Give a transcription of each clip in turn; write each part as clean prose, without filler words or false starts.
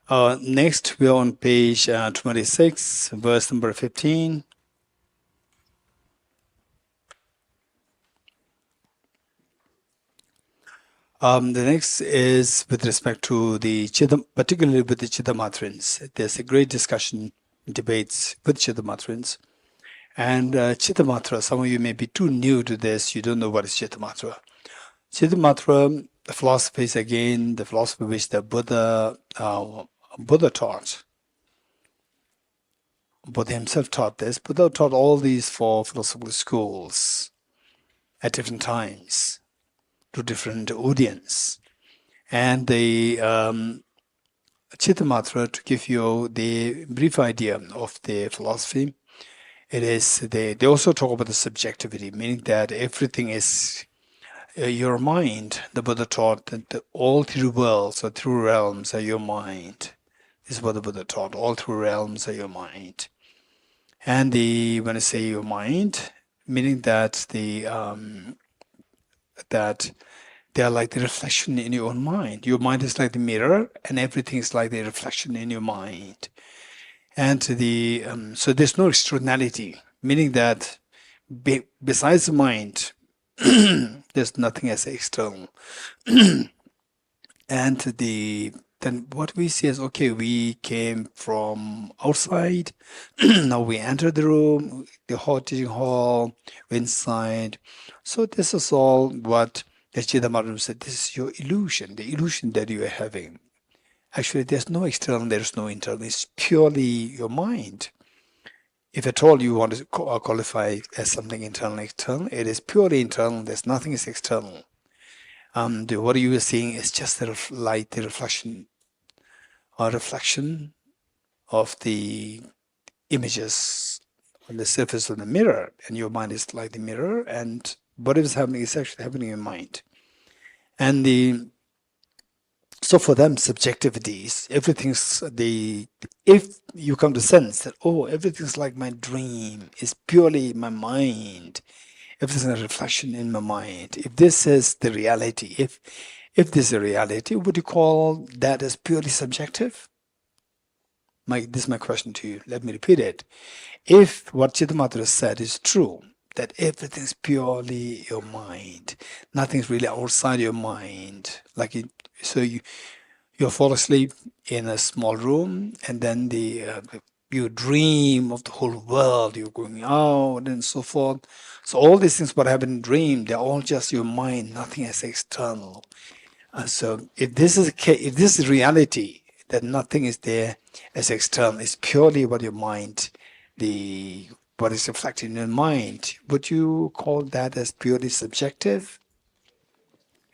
Next, we're on page 26, verse number 15. The next is with respect to the particularly with the Chittamatrans. There's a great discussion, debates with Chittamatrans. And Chittamatra, some of you may be too new to this, you don't know what is Chittamatra. Chittamatra, the philosophy is again the philosophy which the Buddha taught. Buddha himself taught this. Buddha taught all these four philosophical schools at different times to different audience. And the Chittamatra, to give you the brief idea of the philosophy, it is they also talk about the subjectivity, meaning that everything is your mind. The Buddha taught that all three worlds or three realms are your mind. This is what the Buddha taught. All three realms are your mind. And when I say your mind, meaning that that they are like the reflection in your own mind. Your mind is like the mirror, and everything is like the reflection in your mind. And so there's no externality, meaning that besides the mind, there's nothing as external. And then what we see is, okay, we came from outside, now we enter the room, the teaching hall, we're inside. So this is all what the Chittamatra said, this is your illusion, the illusion that you are having. Actually, there's no external, there's no internal, it's purely your mind. If at all you want to qualify as something internal, external, it is purely internal, there's nothing is external. What you are seeing is just the light, the reflection of the images on the surface of the mirror, and your mind is like the mirror, and whatever is happening is actually happening in your mind. And so for them, subjectivities, everything's if you come to sense that, oh, everything's like my dream, is purely my mind, everything's a reflection in my mind. If this is the reality, if this is a reality, would you call that as purely subjective? This is my question to you. Let me repeat it. If what Chittamatra said is true, that everything's purely your mind, nothing's really outside your mind, so you fall asleep in a small room, and then you dream of the whole world, you're going out and so forth. So all these things what happen in dream, they're all just your mind, nothing is external. So if this is reality, that nothing is there as external, it's purely what your mind, what is reflected in your mind, would you call that as purely subjective?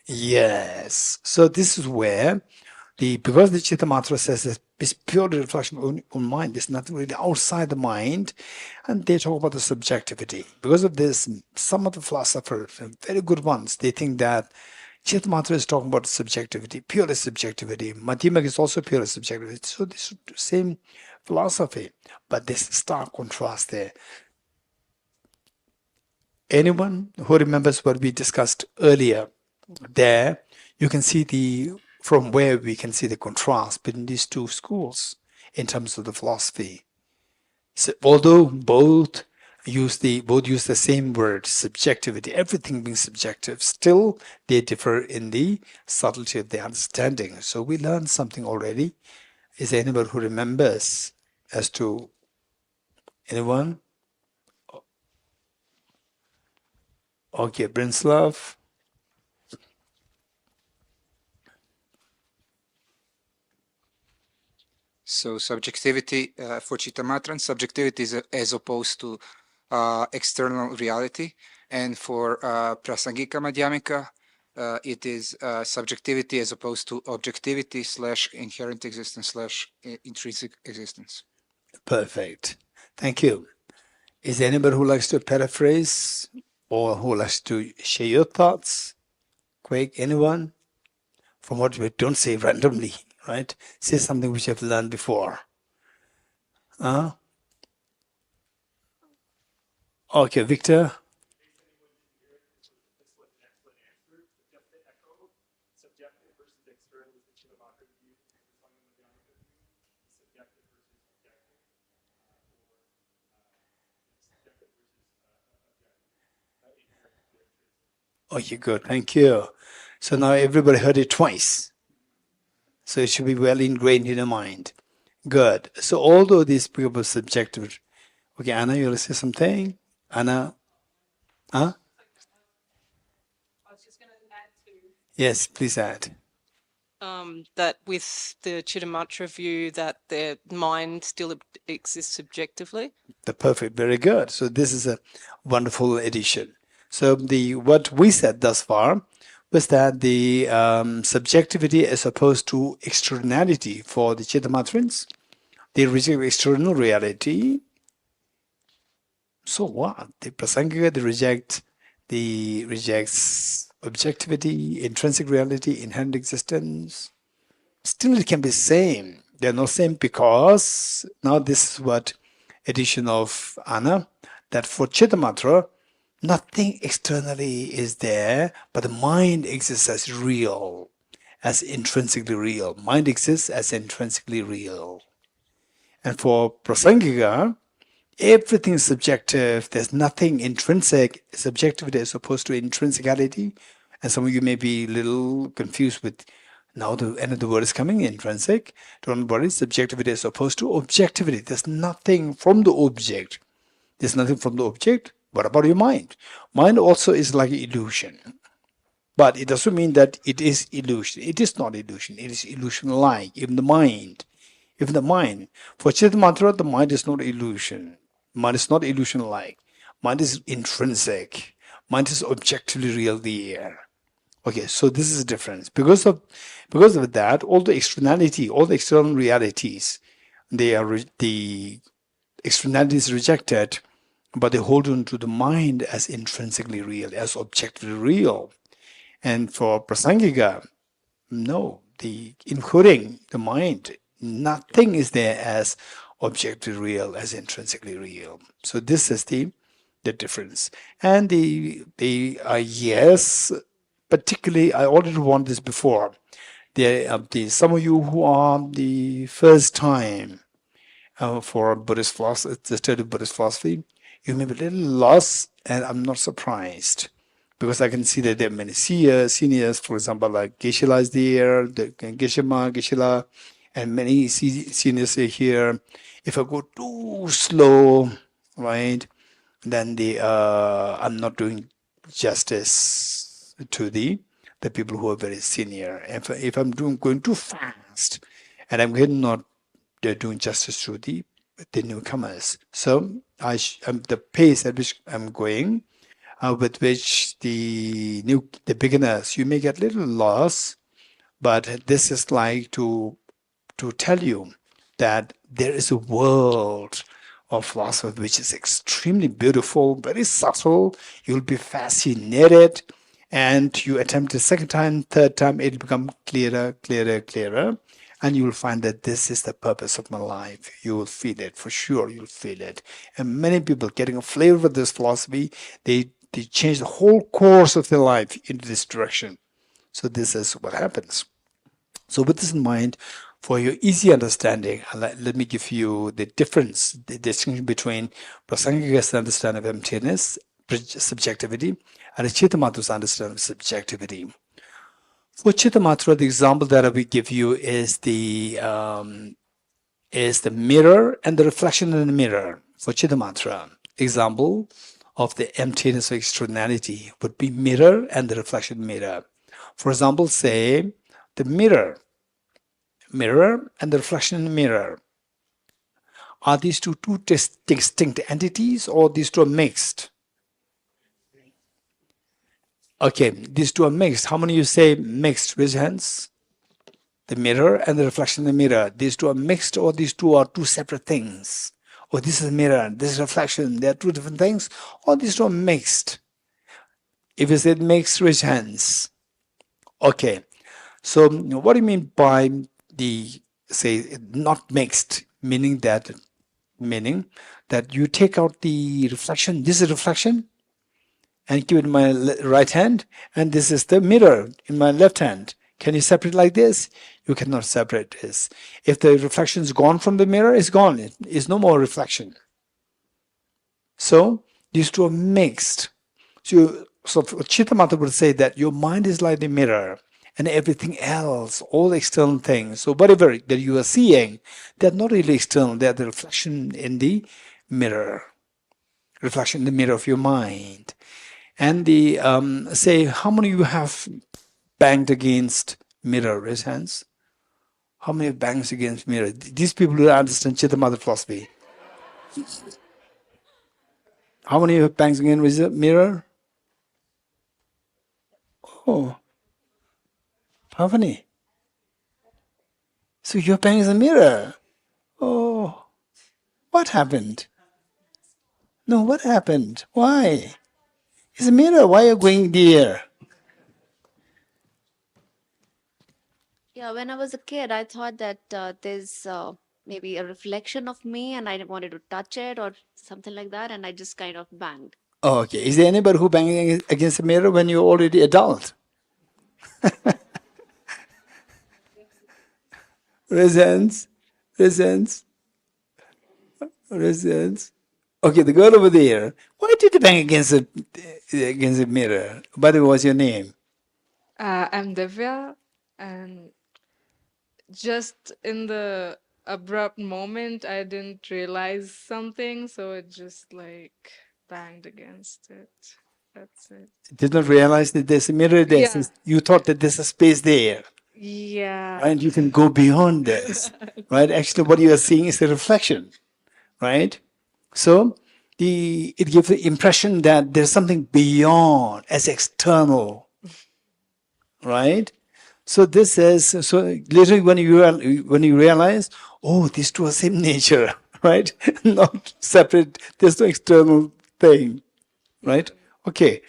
Yes. So this is where because the Chittamatra says that it's purely reflection on mind, there's nothing really outside the mind, and they talk about the subjectivity. Because of this, some of the philosophers, very good ones, they think that Chittamatra is talking about subjectivity, purely subjectivity. Madhyamaka is also purely subjectivity. So this is the same philosophy, but there's a stark contrast there. Anyone who remembers what we discussed earlier, there you can see from where we can see the contrast between these two schools in terms of the philosophy. So although both use the same word, subjectivity, everything being subjective, still they differ in the subtlety of the understanding. So we learned something already. Is there anyone who remembers as to anyone? Okay, Brinslav. So subjectivity for Chittamatra, subjectivity is as opposed to external reality, and for Prasangika Madhyamika, it is subjectivity as opposed to objectivity / inherent existence / intrinsic existence. Perfect. Thank you. Is there anybody who likes to paraphrase or who likes to share your thoughts? Quick, anyone? From what we don't say randomly, right? Say something which you've learned before. Okay, Victor. Okay, good. Thank you. So now everybody heard it twice. So it should be well ingrained in the mind. Good. So although these people are subjective, okay, Anna, you want to say something? Anna? Huh? Yes, please add. That with the Chittamatra view that their mind still exists subjectively. The perfect, very good. So this is a wonderful addition. So what we said thus far was that the subjectivity as opposed to externality for the Chittamatrans, they reject external reality. So what? The Prasangika, they rejects objectivity, intrinsic reality, inherent existence. Still it can be same. They're not same because now this is what addition of Anna, that for Chittamatra, nothing externally is there, but the mind exists as real, as intrinsically real. Mind exists as intrinsically real. And for Prasangika, everything is subjective. There's nothing intrinsic. Subjectivity as opposed to intrinsicality. And some of you may be a little confused with now the end of the word is coming, intrinsic. Don't worry, subjectivity as opposed to objectivity. There's nothing from the object. There's nothing from the object. What about your mind? Mind also is like an illusion. But it doesn't mean that it is illusion. It is not illusion. It is illusion-like. Even the mind. For Chittamatra, the mind is not illusion. Mind is not illusion-like. Mind is intrinsic. Mind is objectively real there. Okay, so this is a difference. Because of that, all the externality, all the external realities, the externality is rejected, but they hold on to the mind as intrinsically real, as objectively real. And for Prasangika, no, including the mind, nothing is there as objectively real, as intrinsically real. So this is the difference. And yes, particularly, I already warned this before. Some of you who are the first time for Buddhist philosophy, the study of Buddhist philosophy, you may be a little lost, and I'm not surprised because I can see that there are many seniors, for example, like Geshe is there, the Geshe, and many seniors are here. If I go too slow, right, then I'm not doing justice to the people who are very senior. If I'm going too fast, and I'm not doing justice to the newcomers. So the pace at which I'm going, with which the beginners, you may get a little lost, but this is like to tell you that there is a world of philosophy which is extremely beautiful, very subtle. You'll be fascinated, and you attempt the second time, third time, it'll become clearer, and you will find that this is the purpose of my life. You will feel it, for sure, you'll feel it. And many people getting a flavor of this philosophy, they change the whole course of their life into this direction. So this is what happens. So with this in mind, for your easy understanding, let me give you the difference, the distinction between Prasangika's understanding of emptiness, subjectivity, and Chittamatra's understanding of subjectivity. For Chittamatra, the example that I will give you is the mirror and the reflection in the mirror. For Chittamatra, example of the emptiness of externality would be mirror and the reflection mirror. For example, say the mirror and the reflection in the mirror. Are these two distinct entities, or these two are mixed? Okay, these two are mixed. How many of you say mixed? Raise your hands. The mirror and the reflection in the mirror. These two are mixed, or these two are two separate things? Or this is mirror, this is reflection. They are two different things, or these two are mixed? If you said mixed, raise your hands. Okay. So what do you mean by say not mixed? Meaning that you take out the reflection. This is reflection, and keep it in my right hand, and this is the mirror in my left hand. Can you separate like this? You cannot separate this. If the reflection is gone from the mirror, it's gone. It is no more reflection. So these two are mixed. So So Chittamatra would say that your mind is like the mirror, and everything else, all external things. So whatever that you are seeing, they're not really external. They're the reflection in the mirror, reflection in the mirror of your mind. And the say, how many of you have banged against mirror? Raise hands. How many have banged against mirror? These people who understand Chittamatra philosophy. How many have banged against the mirror? Oh, how many? So you're banging the mirror. Oh, what happened? No, what happened? Why? It's a mirror. Why are you going there? Yeah, when I was a kid, I thought that there's maybe a reflection of me and I wanted to touch it or something like that, and I just kind of banged. Oh, okay. Is there anybody who banging against the mirror when you're already adult? Resents? Resents? Resents? Okay, the girl over there. Why did you bang against the mirror? By the way, what's your name? I'm Divya, and just in the abrupt moment, I didn't realize something, so it just like banged against it. That's it. Did not realize that there's a mirror there. Yeah. Since you thought that there's a space there, Yeah. right? You can go beyond this, right? Actually, what you are seeing is a reflection, right? So it gives the impression that there's something beyond, as external, right? So this is so literally when you realize, oh, these two are same nature, right? Not separate. There's no external thing, right? Okay.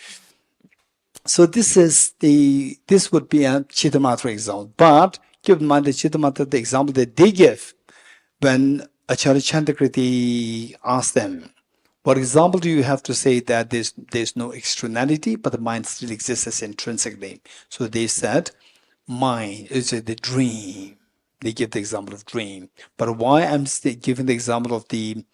So this would be a Chittamatra example. But keep in mind the Chittamatra, the example that they give when Acharya Chandakriti asked them, what example do you have to say that there's no externality, but the mind still exists as intrinsically? So they said, mind is the dream. They give the example of dream. But why I'm giving the example of it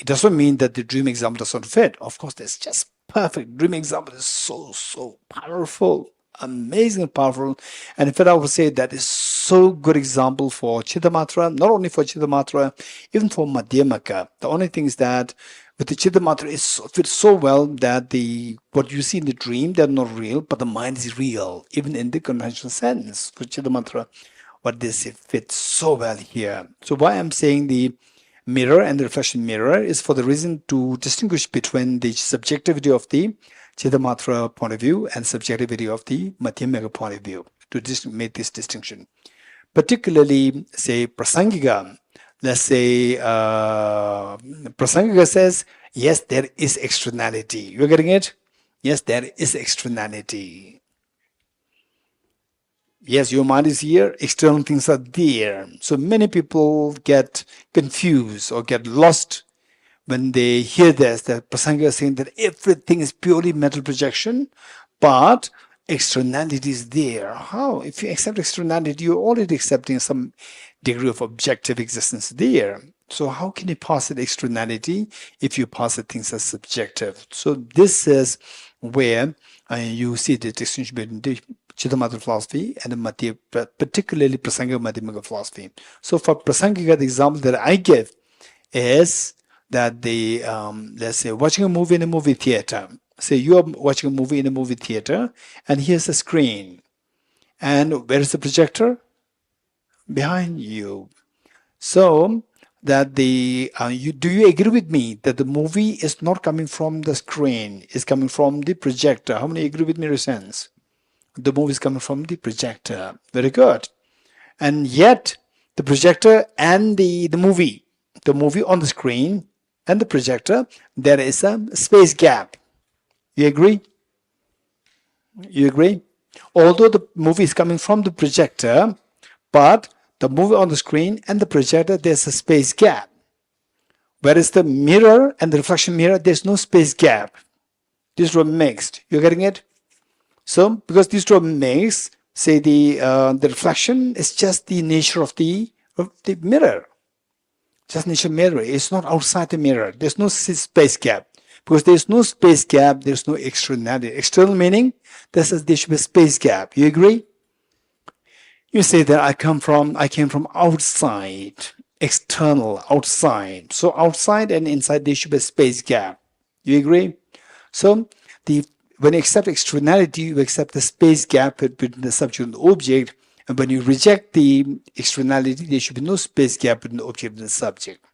doesn't mean that the dream example doesn't fit. Of course, that's just perfect. Dream example is so powerful, amazing and powerful. And in fact, I would say that is so good example for Chittamatra, not only for Chittamatra, even for Madhyamaka. The only thing is that with the Chittamatra, it fits so well that what you see in the dream, they're not real, but the mind is real, even in the conventional sense. For Chittamatra, what they say fits so well here. So why I'm saying the mirror and the reflection mirror is for the reason to distinguish between the subjectivity of the Chittamatra point of view and subjectivity of the Madhyamaka point of view, to make this distinction. Particularly, say, Prasangika. Let's say Prasangika says, yes, there is externality. You're getting it? Yes, there is externality. Yes, your mind is here, external things are there. So many people get confused or get lost when they hear this, that Prasangika is saying that everything is purely mental projection, but externality is there. How? If you accept externality, you're already accepting some degree of objective existence there. So how can you posit externality if you posit things as subjective? So this is where you see the distinction between the Chittamatra philosophy and the particularly Prasangika Madhyamaka philosophy. So for Prasangika, the example that I give is that let's say watching a movie in a movie theater. Say you are watching a movie in a movie theater, and here's a screen. And where is the projector? Behind you. So that do you agree with me that the movie is not coming from the screen, it's coming from the projector? How many agree with me, Resens? The movie is coming from the projector. Very good. And yet the projector and the movie on the screen and the projector, there is a space gap. You agree? You agree? Although the movie is coming from the projector, but the movie on the screen and the projector, there's a space gap. Whereas the mirror and the reflection mirror, there's no space gap. These two are mixed. You're getting it? So, because these two are mixed, say the reflection is just the nature of the mirror. Just nature of mirror. It's not outside the mirror. There's no space gap. Because there's no space gap, there's no externality. External meaning, this is there should be a space gap. You agree? You say that I came from outside, external, outside. So outside and inside there should be a space gap. You agree? So when you accept externality, you accept the space gap between the subject and the object. And when you reject the externality, there should be no space gap between the object and the subject.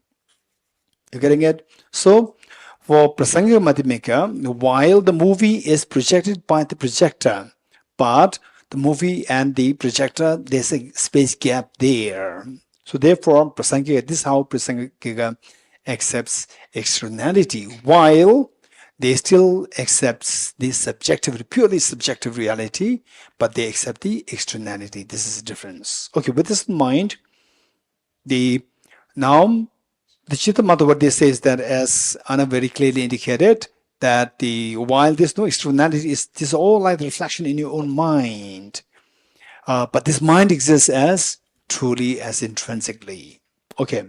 You getting it? So for Prasangika Madhyamika, while the movie is projected by the projector, but the movie and the projector, there's a space gap there. So therefore, Prasangika, this is how Prasangika accepts externality, while they still accepts the subjective, purely subjective reality, but they accept the externality. This is the difference. Okay, with this in mind, now the Chittamatra, what they say is that, as Anna very clearly indicated, that while there's no externality, it's all like the reflection in your own mind. But this mind exists as truly, as intrinsically. Okay,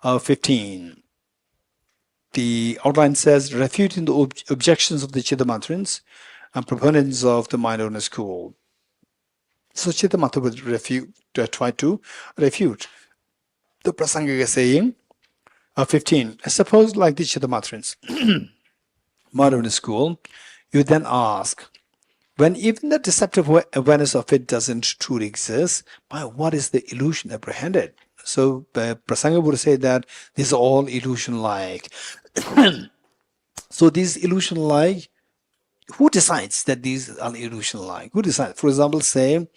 15. The outline says, refuting the objections of the Chittamatrans and proponents of the mind-owner school. So Chittamatra will try to refute the Prasangika saying, 15. Suppose like the Chittamatrans, mind-owner school, you then ask, when even the deceptive awareness of it doesn't truly exist, by what is the illusion apprehended? So Prasangika would say that this is all illusion-like. So these illusion-like, who decides that these are illusion-like? Who decides? For example, say,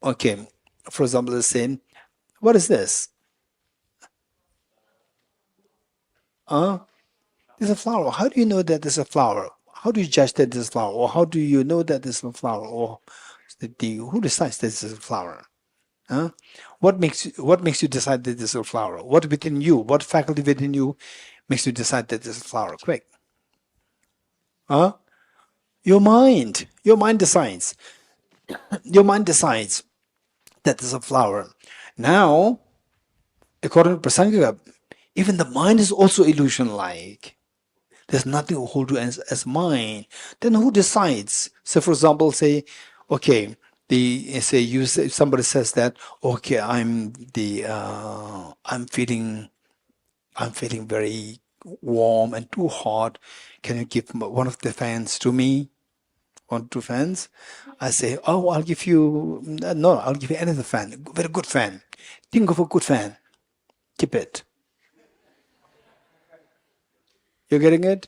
okay, for example, let's say, what is this? There's a flower. How do you know that there's a flower? How do you judge that there's a flower? Or how do you know that there's a flower? Or who decides that there's a flower? What makes you decide that there's a flower? What within you? What faculty within you makes you decide that there's a flower? Quick. Your mind. Your mind decides. Your mind decides that there's a flower. Now, according to Prasangika, even the mind is also illusion-like. There's nothing to hold you as mind. Then who decides? So, for example, say, okay, somebody says that, okay, I'm feeling very warm and too hot. Can you give one of the fans to me? 1 or 2 fans? I say, oh, I'll give you another fan, very good fan. Think of a good fan. Keep it. You're getting it?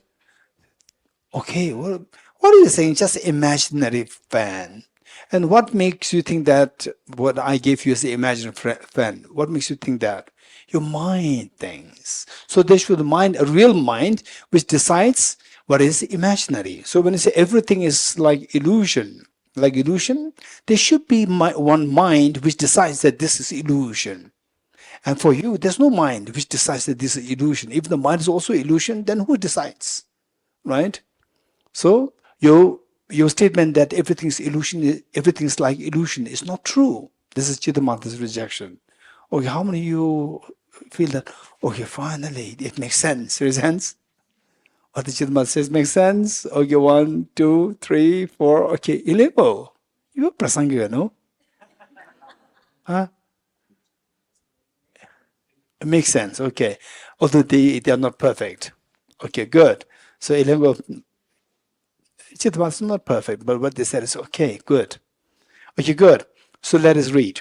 Okay, what are you saying? Just imaginary fan. And what makes you think that what I gave you is the imaginary fan? What makes you think that? Your mind thinks. So there should be a real mind, which decides what is imaginary. So when you say everything is like illusion, there should be one mind which decides that this is illusion. And for you, there's no mind which decides that this is illusion. If the mind is also illusion, then who decides? Right? So your statement that everything is illusion, everything is like illusion is not true. This is Chittamatra's rejection. Okay, how many of you feel that, okay, finally, it makes sense? Raise hands. What the Chittamatra says makes sense? Okay, 1, 2, 3, 4. Okay, 11. You are Prasangika, no? It makes sense, okay. Although they are not perfect. Okay, good. So 11, Chittamatra is not perfect, but what they said is okay, good. Okay, good. So let us read.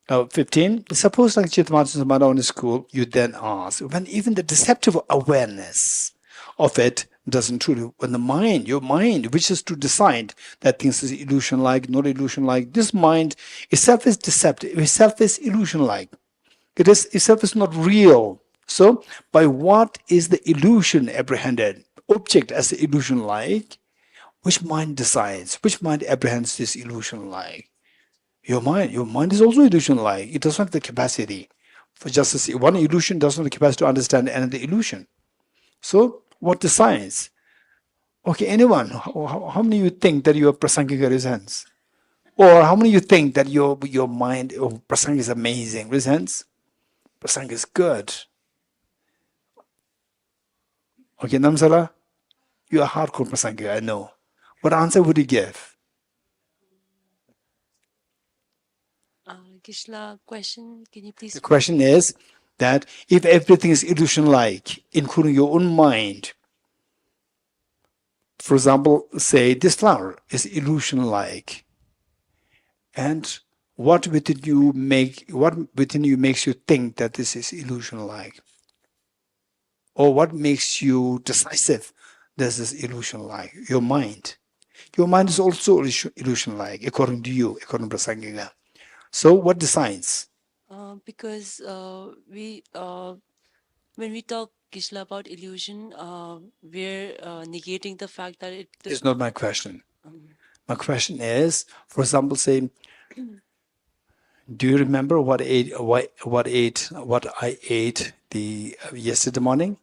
15. Suppose like Chittamatra's mind-owner school, you then ask, when even the deceptive awareness of it doesn't truly, when your mind wishes to decide that things is illusion-like, not illusion-like, this mind itself is deceptive, itself is illusion-like. Itself is not real. So, by what is the illusion apprehended? Object as illusion-like. Which mind decides? Which mind apprehends this illusion-like? Your mind is also illusion-like. It does not have the capacity for just to see. One illusion does not have the capacity to understand another illusion. So, what decides? Okay, anyone? How many of you think that your Prasangika raise hands? Or how many of you think that your mind, Prasangika is amazing? Raise hands. Prasangika is good. Okay, Namsala? You are hardcore Prasangika, I know. What answer would you give? Kishla, question, can you please? The question is that if everything is illusion-like, including your own mind, for example, say this flower is illusion-like, and what within you makes you think that this is illusion-like? Or what makes you decisive this is illusion-like? Your mind. Your mind is also illusion-like, according to you, according to Prasangika. So what decides? Because when we talk, Kishla, about illusion, we're negating the fact that it. It's not my question. My question is, for example, say, do you remember what I ate the yesterday morning?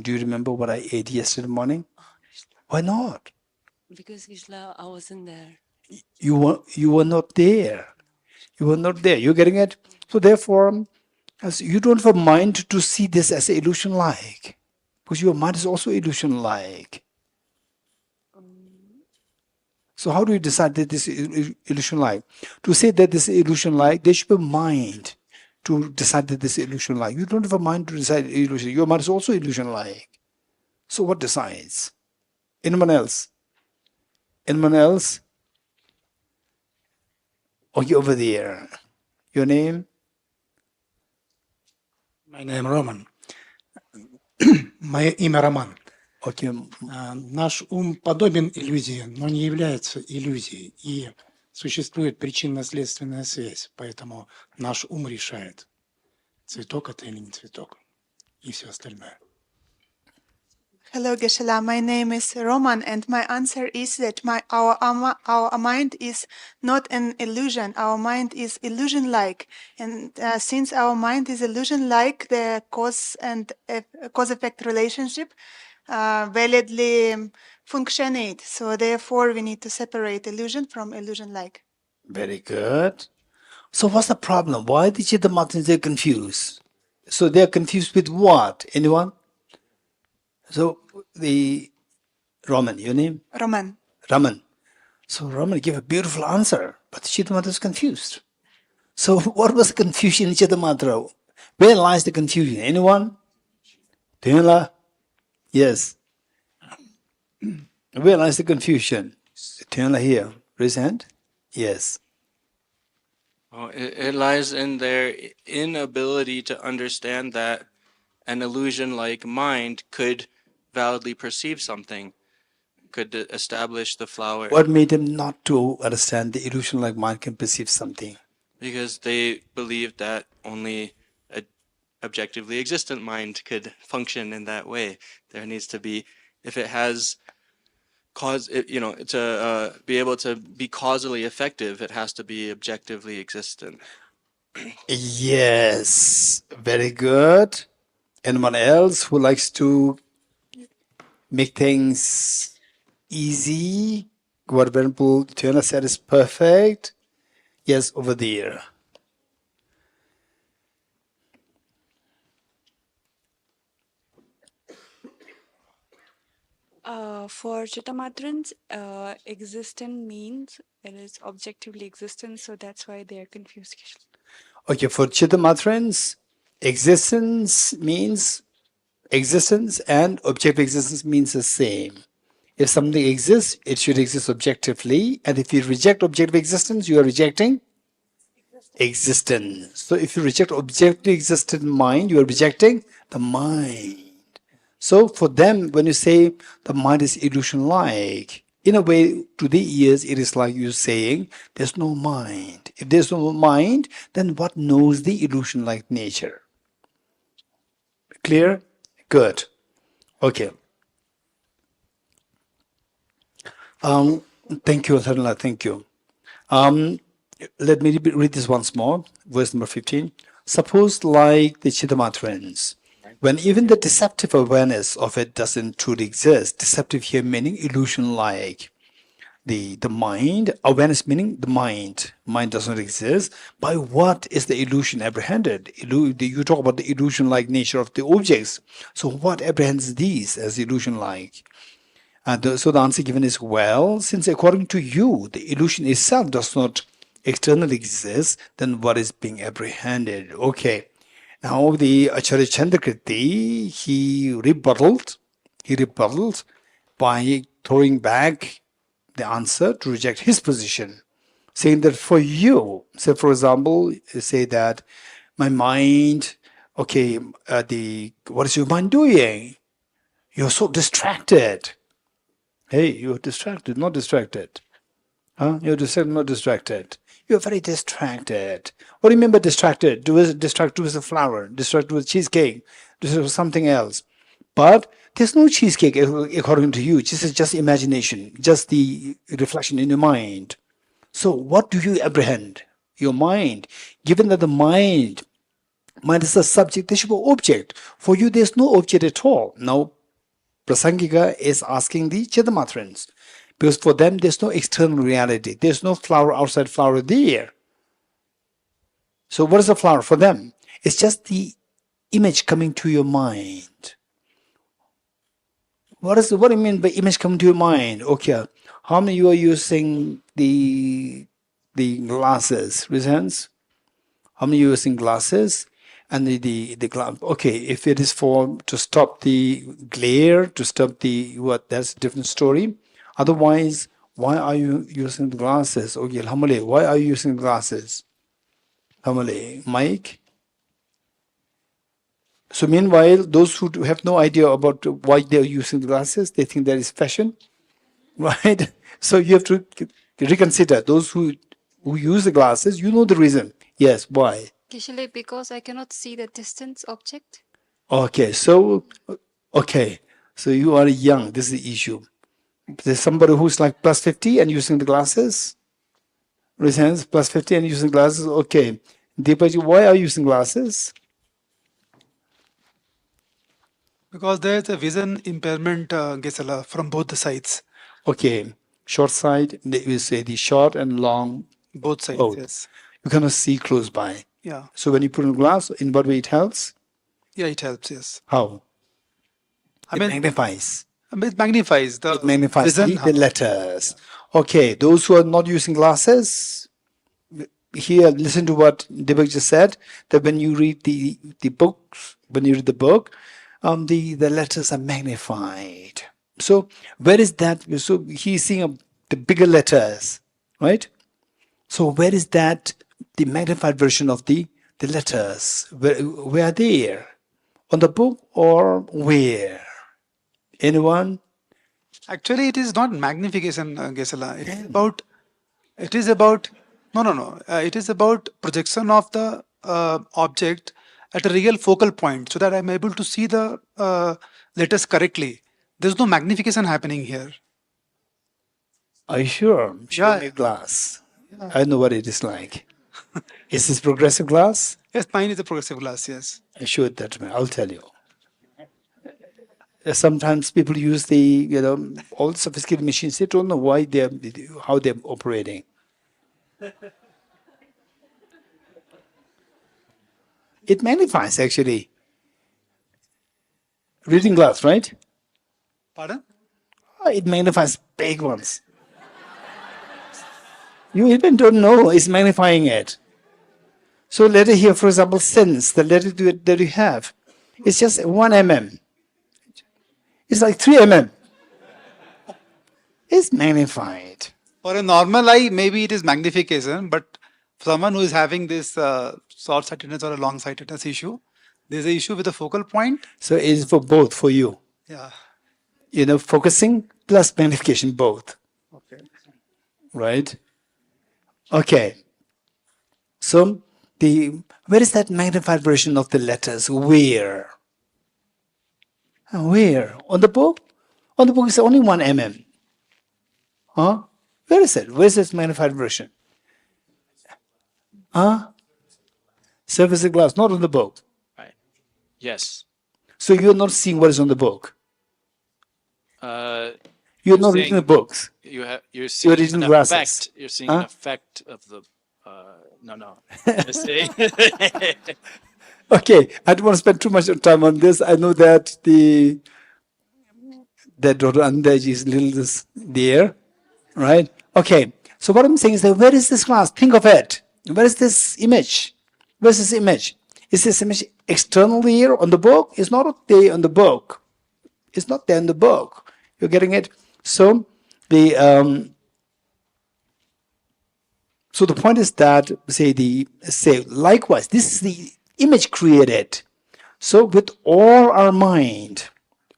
Do you remember what I ate yesterday morning? Why not? Because Kishla, I wasn't there. You were not there. You were not there. You're getting it? So therefore, as you don't have a mind to see this as illusion-like, because your mind is also illusion-like. So how do you decide that this is illusion-like? To say that this is illusion-like, there should be a mind to decide that this is illusion-like. You don't have a mind to decide illusion. Your mind is also illusion-like. So what decides? Anyone else? Anyone else? Okay, over there. Your name? My name Roman. Мое имя Роман. Okay. Наш ум подобен иллюзии, но не является иллюзией. И существует причинно-следственная связь. Поэтому наш ум решает, цветок это или не цветок. И все остальное. Hello, Geshe. My name is Roman, and my answer is that our mind is not an illusion. Our mind is illusion-like, and since our mind is illusion-like, the cause and cause-effect relationship validly functionate. So therefore, we need to separate illusion from illusion-like. Very good. So what's the problem? Why the Chittamatras are confused? So they are confused with what? Anyone? So the Raman, your name? Roman. Raman. So Raman gave a beautiful answer, but Chittamatra is confused. So what was the confusion in Chittamatra? Where lies the confusion? Anyone? Tila? Yes. Where lies the confusion? Tila here. Raise hand. Yes. Well, it lies in their inability to understand that an illusion-like mind could validly perceive something, could establish the flower. What made them not to understand the illusion-like mind can perceive something? Because they believed that only an objectively existent mind could function in that way. There needs to be, if it has cause, to be able to be causally effective, it has to be objectively existent. Yes, very good. Anyone else who likes to make things easy? What Venerable Tuna said is perfect. Yes, over there. For Chittamatrans, existent means it is objectively existent, so that's why they are confused. Okay, for Chittamatrans, existence means existence and objective existence means the same. If something exists, it should exist objectively. And if you reject objective existence, you are rejecting existence. So if you reject objectively existent mind, you are rejecting the mind. So for them, when you say the mind is illusion-like, in a way, to the ears, it is like you saying, there's no mind. If there's no mind, then what knows the illusion-like nature? Clear? Good. Okay. Thank you, Sarala. Thank you. Let me read this once more. Verse number 15. Suppose like the Chittamatrans, when even the deceptive awareness of it doesn't truly exist, deceptive here meaning illusion-like, the mind. Awareness meaning the mind. Mind does not exist. By what is the illusion apprehended? You talk about the illusion-like nature of the objects. So what apprehends these as illusion-like? So the answer given is, well, since according to you, the illusion itself does not externally exist, then what is being apprehended? Okay. Now the Acharya Chandrakirti, he rebutted by throwing back the answer to reject his position, saying that for you, say for example, say that my mind, okay, what is your mind doing? You're so distracted. Hey, you're distracted, not distracted. Huh? You're distracted, not distracted. You're very distracted. What do you mean by distracted? Distracted with a flower, distracted with cheesecake, distracted with something else. But there's no cheesecake according to you. This is just imagination, just the reflection in your mind. So what do you apprehend? Your mind. Given that the mind is a subject, there should be object. For you, there's no object at all. Now, Prasangika is asking the Chittamatrans, because for them there's no external reality. There's no flower outside flower there. So what is a flower for them? It's just the image coming to your mind. What do you mean by image coming to your mind? Okay, how many of you are using the glasses? Raise hands. How many of you are using glasses? And the okay, if it is to stop the glare, to stop that's a different story. Otherwise, why are you using the glasses? Okay, Hamale, why are you using glasses? Hamale, Mike? So meanwhile, those who have no idea about why they're using the glasses, they think that is fashion, right? So you have to reconsider. Those who use the glasses, you know the reason. Yes, why? Geshe, because I cannot see the distance object. Okay, so you are young. This is the issue. There's somebody who's like plus 50 and using the glasses. Raise hands. Plus 50 and using glasses. Okay, Deepaji, why are you using glasses? Because there is a vision impairment, Gesala, from both the sides. Okay, short side. We say the short and long. Both sides. Both. Yes. You cannot see close by. Yeah. So when you put in glass, in what way it helps? Yeah, it helps. Yes. How? I It mean, magnifies. it magnifies the It magnifies vision. the letters. Okay, those who are not using glasses, here listen to what Debak just said, that when you read the books, when you read the book, the letters are magnified. So where is that? So he's seeing the bigger letters, right? So where is that, the magnified version of the letters? Where are they? On the book or where? Anyone? Actually, it is not magnification, Gesala. It is about no. It is about projection of the object at a real focal point, so that I'm able to see the letters correctly. There's no magnification happening here. Are you sure? Show Yeah. me glass. I know what it is like. Is this progressive glass? Yes, mine is a progressive glass. Yes. I show it that to me. I'll tell you. Sometimes people use the all sophisticated machines. They don't know how they're operating. It magnifies actually. Reading glass, right? Pardon? It magnifies big ones. You even don't know it's magnifying it. So letter here, for example, sense, the letter that you have, it's just 1 mm. It's like 3 mm. It's magnified. For a normal eye, maybe it is magnification, but for someone who is having this short-sightedness or a long-sightedness issue, there's an issue with the focal point. So it is for both, for you. Yeah. Focusing plus magnification, both. Okay. Right? Okay. So where is that magnified version of the letters? Where? Where? On the book? On the book is only 1 mm. Huh? Where is it? Where is this magnified version? Huh? Surface of glass, not on the book. Right. Yes. So you're not seeing what is on the book. You're not reading the books. You're seeing reading an grasses. effect. You're seeing an Huh? effect of the. No. Just say- Okay, I don't want to spend too much time on this. I know that that Andaji is little there, right? Okay, so what I'm saying is that where is this glass? Think of it. Where is this image? Where's this image? Is this image externally here on the book? It's not there on the book. It's not there in the book. You're getting it? So the point is that say likewise, this is the image created. So with all our mind.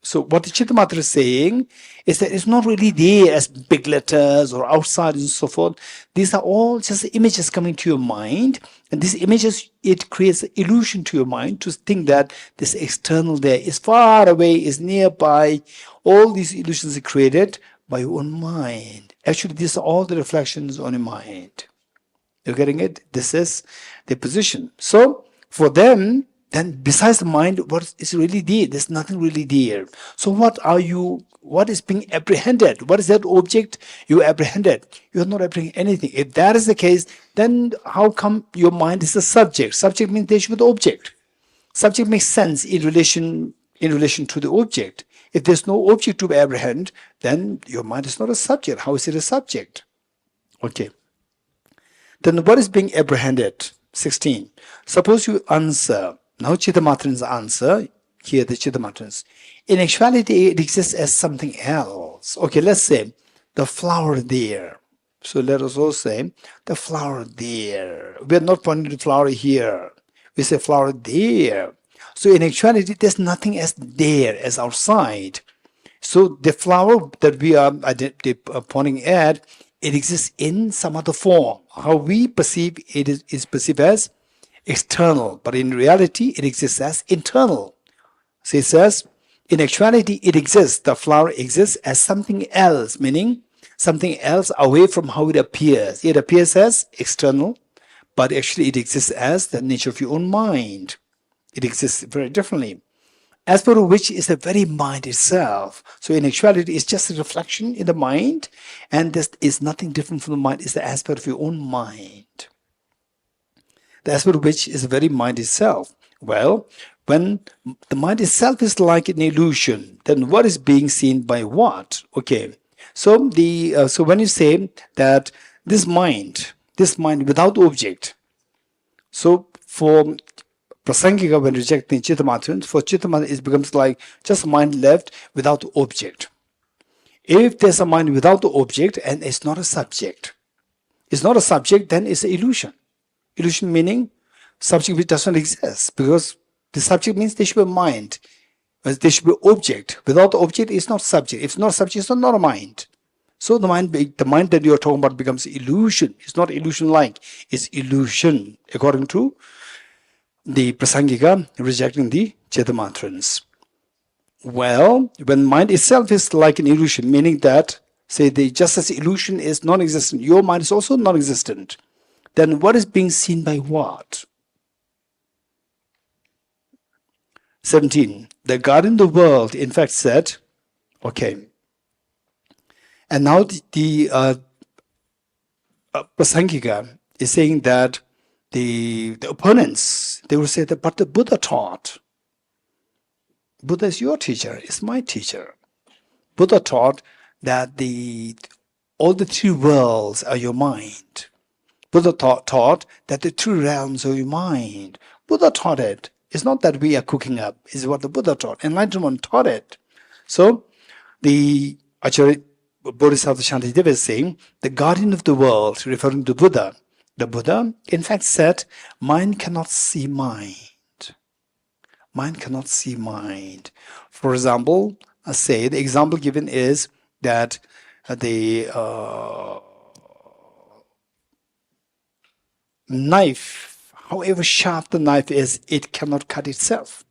So what the Chittamatra is saying is that it's not really there as big letters or outside and so forth. These are all just images coming to your mind. And these images, it creates an illusion to your mind to think that this external there is far away, is nearby. All these illusions are created by your own mind. Actually, these are all the reflections on your mind. You're getting it? This is the position. So for them, then besides the mind, what is really there? There's nothing really there. So what is being apprehended? What is that object you apprehended? You're not apprehending anything. If that is the case, then how come your mind is the subject? Subject means there should be the object. Subject makes sense in relation to the object. If there's no object to apprehend, then your mind is not a subject. How is it a subject? Okay. Then what is being apprehended? 16. Suppose you answer. Now Chittamatrans answer. Here the Chittamatrans. In actuality, it exists as something else. Okay, let's say the flower there. So let us all say the flower there. We are not pointing to the flower here. We say flower there. So in actuality, there's nothing as there as outside. So the flower that we are pointing at, it exists in some other form. How we perceive it is perceived as external, but in reality, it exists as internal. So it says, in actuality, it exists. The flower exists as something else, meaning something else away from how it appears. It appears as external, but actually it exists as the nature of your own mind. It exists very differently. As per which is the very mind itself. So in actuality, it's just a reflection in the mind, and this is nothing different from the mind. It's the aspect of your own mind. The aspect of which is the very mind itself. Well, when the mind itself is like an illusion, then what is being seen by what? Okay. So so when you say that this mind without object, so for Prasangika, when rejecting Chittamatra, for Chittamatra it becomes like just a mind left without object. If there's a mind without the object and it's not a subject, then it's an illusion. Illusion meaning subject which does not exist, because the subject means there should be a mind. There should be object. Without the object, it's not subject. If it's not subject, it's not a mind. So the mind that you are talking about becomes illusion. It's not illusion-like. It's illusion, according to the Prasangika rejecting the Chittamatrans. Well, when mind itself is like an illusion, meaning that, say, just as illusion is non-existent, your mind is also non-existent, then what is being seen by what? 17. The God in the world, in fact, said, okay. And now the Prasangika is saying that the opponents, they will say that, but the Buddha taught. Buddha is your teacher, is my teacher. Buddha taught that all the three worlds are your mind. Buddha taught that the three realms are your mind. Buddha taught it. It's not that we are cooking up. It's what the Buddha taught. Enlightenment taught it. So the Acharya Bodhisattva Shantideva is saying, the guardian of the world, referring to Buddha. The Buddha, in fact, said, mind cannot see mind. Mind cannot see mind. For example, the example given is that the knife, however sharp the knife is, it cannot cut itself.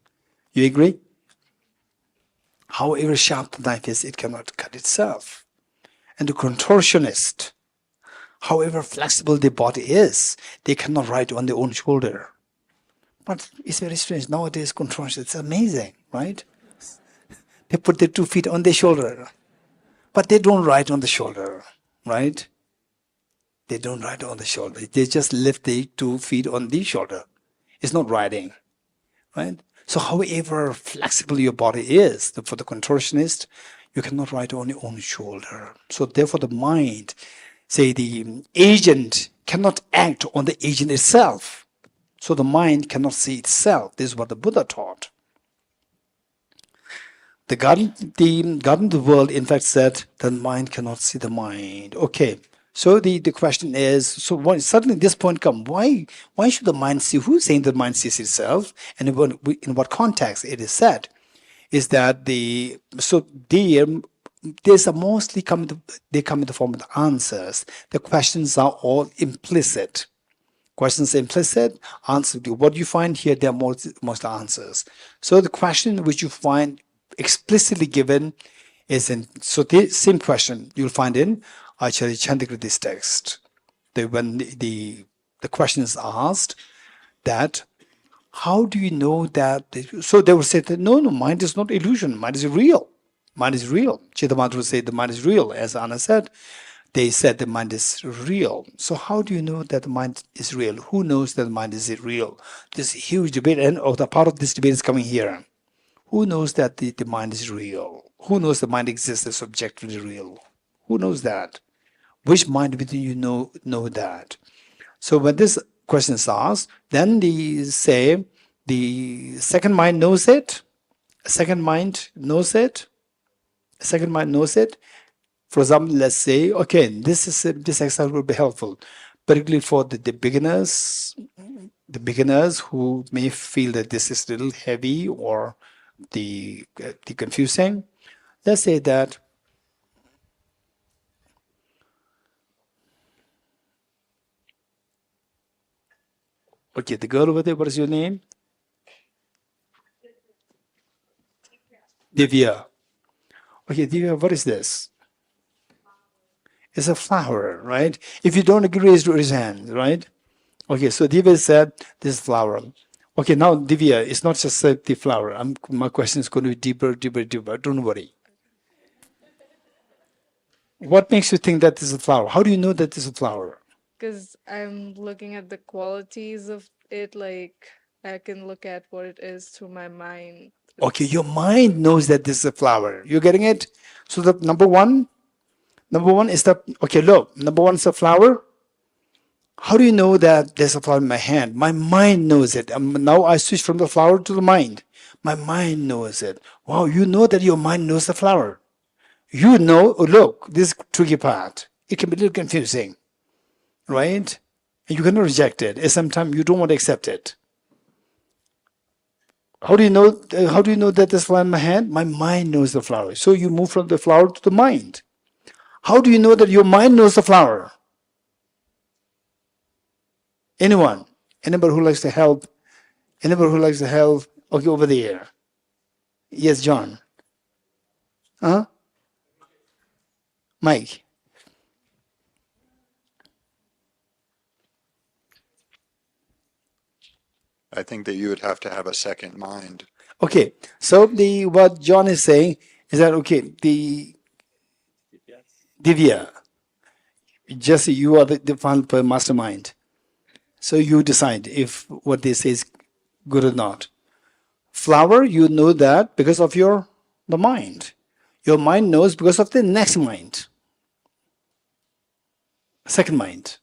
You agree? However sharp the knife is, it cannot cut itself. And the contortionist, however flexible the body is, they cannot ride on their own shoulder. But it's very strange. Nowadays, contortionists, it's amazing, right? They put their 2 feet on their shoulder. but they don't ride on the shoulder, right? They don't ride on the shoulder. They just lift the 2 feet on the shoulder. It's not riding, right? So however flexible your body is, for the contortionist, you cannot ride on your own shoulder. So therefore the mind, say the agent cannot act on the agent itself. So the mind cannot see itself. This is what the Buddha taught. The garden of the world, in fact, said the mind cannot see the mind. Okay, so the question is, so when suddenly this point comes, why should the mind see? Who's saying the mind sees itself? And in what context it is said? Is that there's a mostly they come in the form of the answers. The questions are all implicit. Questions are implicit, answer to what you find here, they are most answers. So the question which you find explicitly given is in, so the same question you'll find in Acharya Chandikriti's text. When the question is asked that, how do you know that? So they will say that no, mind is not illusion, mind is real. Mind is real. Chittamatra will say the mind is real, as Anna said. They said the mind is real. So how do you know that the mind is real? Who knows that the mind is real? This huge debate, and the part of this debate is coming here. Who knows that the mind is real? Who knows the mind exists as objectively real? Who knows that? Which mind within you know that? So when this question is asked, then they say the second mind knows it. A second mind knows it. A second mind knows it. For example, let's say, okay, this exercise will be helpful, particularly for the beginners who may feel that this is a little heavy or the confusing. Let's say that okay, the girl over there, what is your name? Divya. Okay, Divya, what is this? It's a flower, right? If you don't agree, raise your hand, right? Okay, so Divya said this is flower. Okay, now Divya, it's not just the flower. My question is going to be deeper. Don't worry. What makes you think that this is a flower? How do you know that this is a flower? Because I'm looking at the qualities of it, like I can look at what it is through my mind. Okay, your mind knows that this is a flower. You're getting it? So the number one is the, okay, look, number one is a flower. How do you know that there's a flower in my hand? My mind knows it. Now I switch from the flower to the mind. My mind knows it. Wow, you know that your mind knows the flower. You know, oh, look, this tricky part. It can be a little confusing, right? And you cannot reject it. And sometimes you don't want to accept it. How do you know that there's a flower in my hand? My mind knows the flower. So you move from the flower to the mind. How do you know that your mind knows the flower? Anyone? Anybody who likes to help? Anybody who likes to help? Okay, over there. Yes, John. Huh? Mike. I think that you would have to have a second mind. Okay, so what John is saying is that, okay, the Divya, Jesse, you are the final mastermind. So you decide if what they say is good or not. Flower, you know that because of the mind. Your mind knows because of the next mind. Second mind,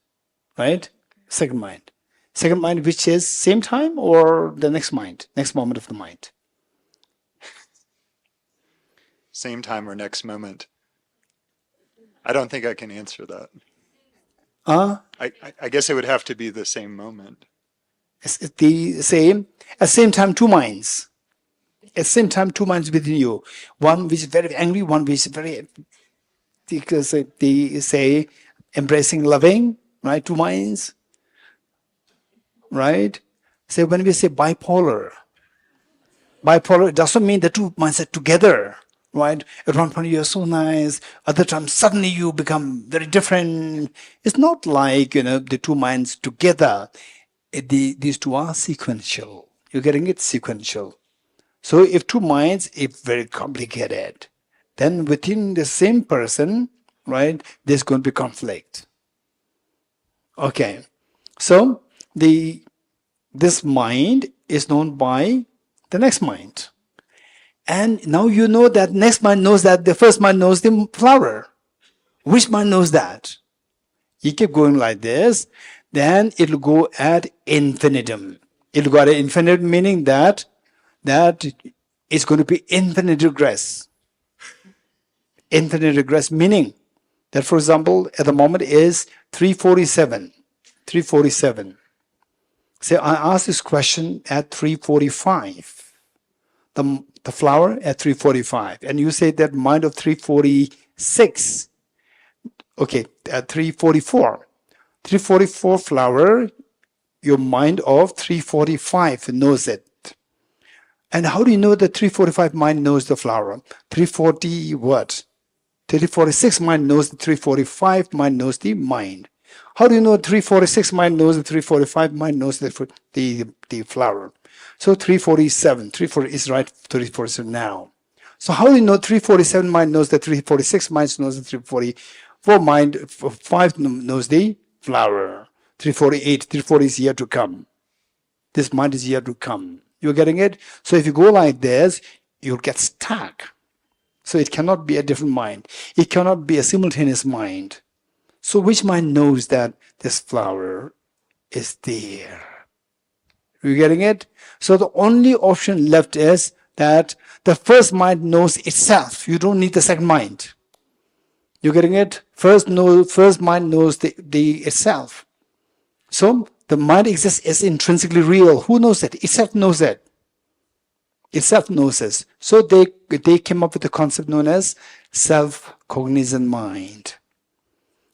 right? Second mind. Second mind, which is same time or the next mind, next moment of the mind? Same time or next moment? I don't think I can answer that. I guess it would have to be the same moment. It's the same. At the same time, two minds. At the same time, two minds within you. One which is very angry, one which is very, because they say, embracing, loving, right? Two minds, right? So when we say bipolar, it doesn't mean the two minds are together, right? At one point you're so nice, other times suddenly you become very different. It's not like, the two minds together. These two are sequential. You're getting it? Sequential. So if two minds, it's very complicated. then within the same person, right, there's going to be conflict. Okay, so this mind is known by the next mind. And now you know that next mind knows that the first mind knows the flower. Which mind knows that? You keep going like this, then it'll go ad infinitum. It'll go ad infinitum, meaning that it's going to be infinite regress. Infinite regress meaning that, for example, at the moment is 3:47. 3:47. Say, I asked this question at 3:45. The flower at 3:45. And you say that mind of 3:46. Okay, at 3:44. 3:44 flower, your mind of 3:45 knows it. And how do you know that 3:45 mind knows the flower? 3:40 what? 3:46 mind knows the 3:45 mind knows the mind. How do you know 3:46 mind knows the 3:45 mind knows the flower? So 3:47. 3:40 is right. 3:47 now. So how do you know 3:47 mind knows the 3:46 mind knows the 3:44 mind 5 knows the flower? 3:48. 3:40 is yet to come. This mind is yet to come. You're getting it? So if you go like this, you'll get stuck. So it cannot be a different mind. It cannot be a simultaneous mind. So which mind knows that this flower is there? You getting it? So the only option left is that the first mind knows itself. You don't need the second mind. You getting it? First mind knows the itself. So the mind exists as intrinsically real. Who knows it? Itself knows it. Itself knows this. So they came up with a concept known as self-cognizant mind.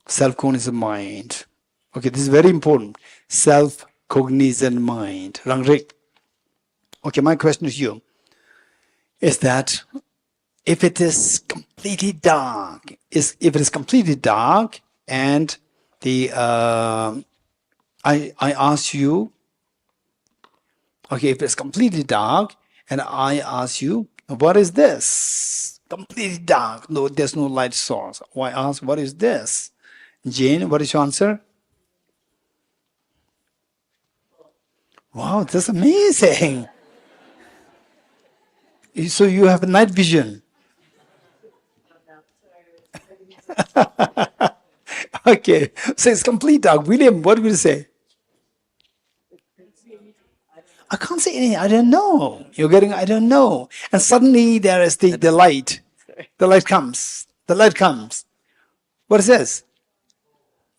Self-cognizant mind. Okay, this is very important. Self-cognizant mind. Rangrik. Okay, my question to you is that if it is completely dark, and I ask you, okay, if it's completely dark and I ask you, what is this? Completely dark. No, there's no light source. I ask, what is this? Jane, what is your answer? Wow, that's amazing. So you have a night vision. Okay, so it's complete dark. William, what will you say? I can't say anything. I don't know. You're getting, I don't know. And suddenly there is the light. The light comes. The light comes. What is this?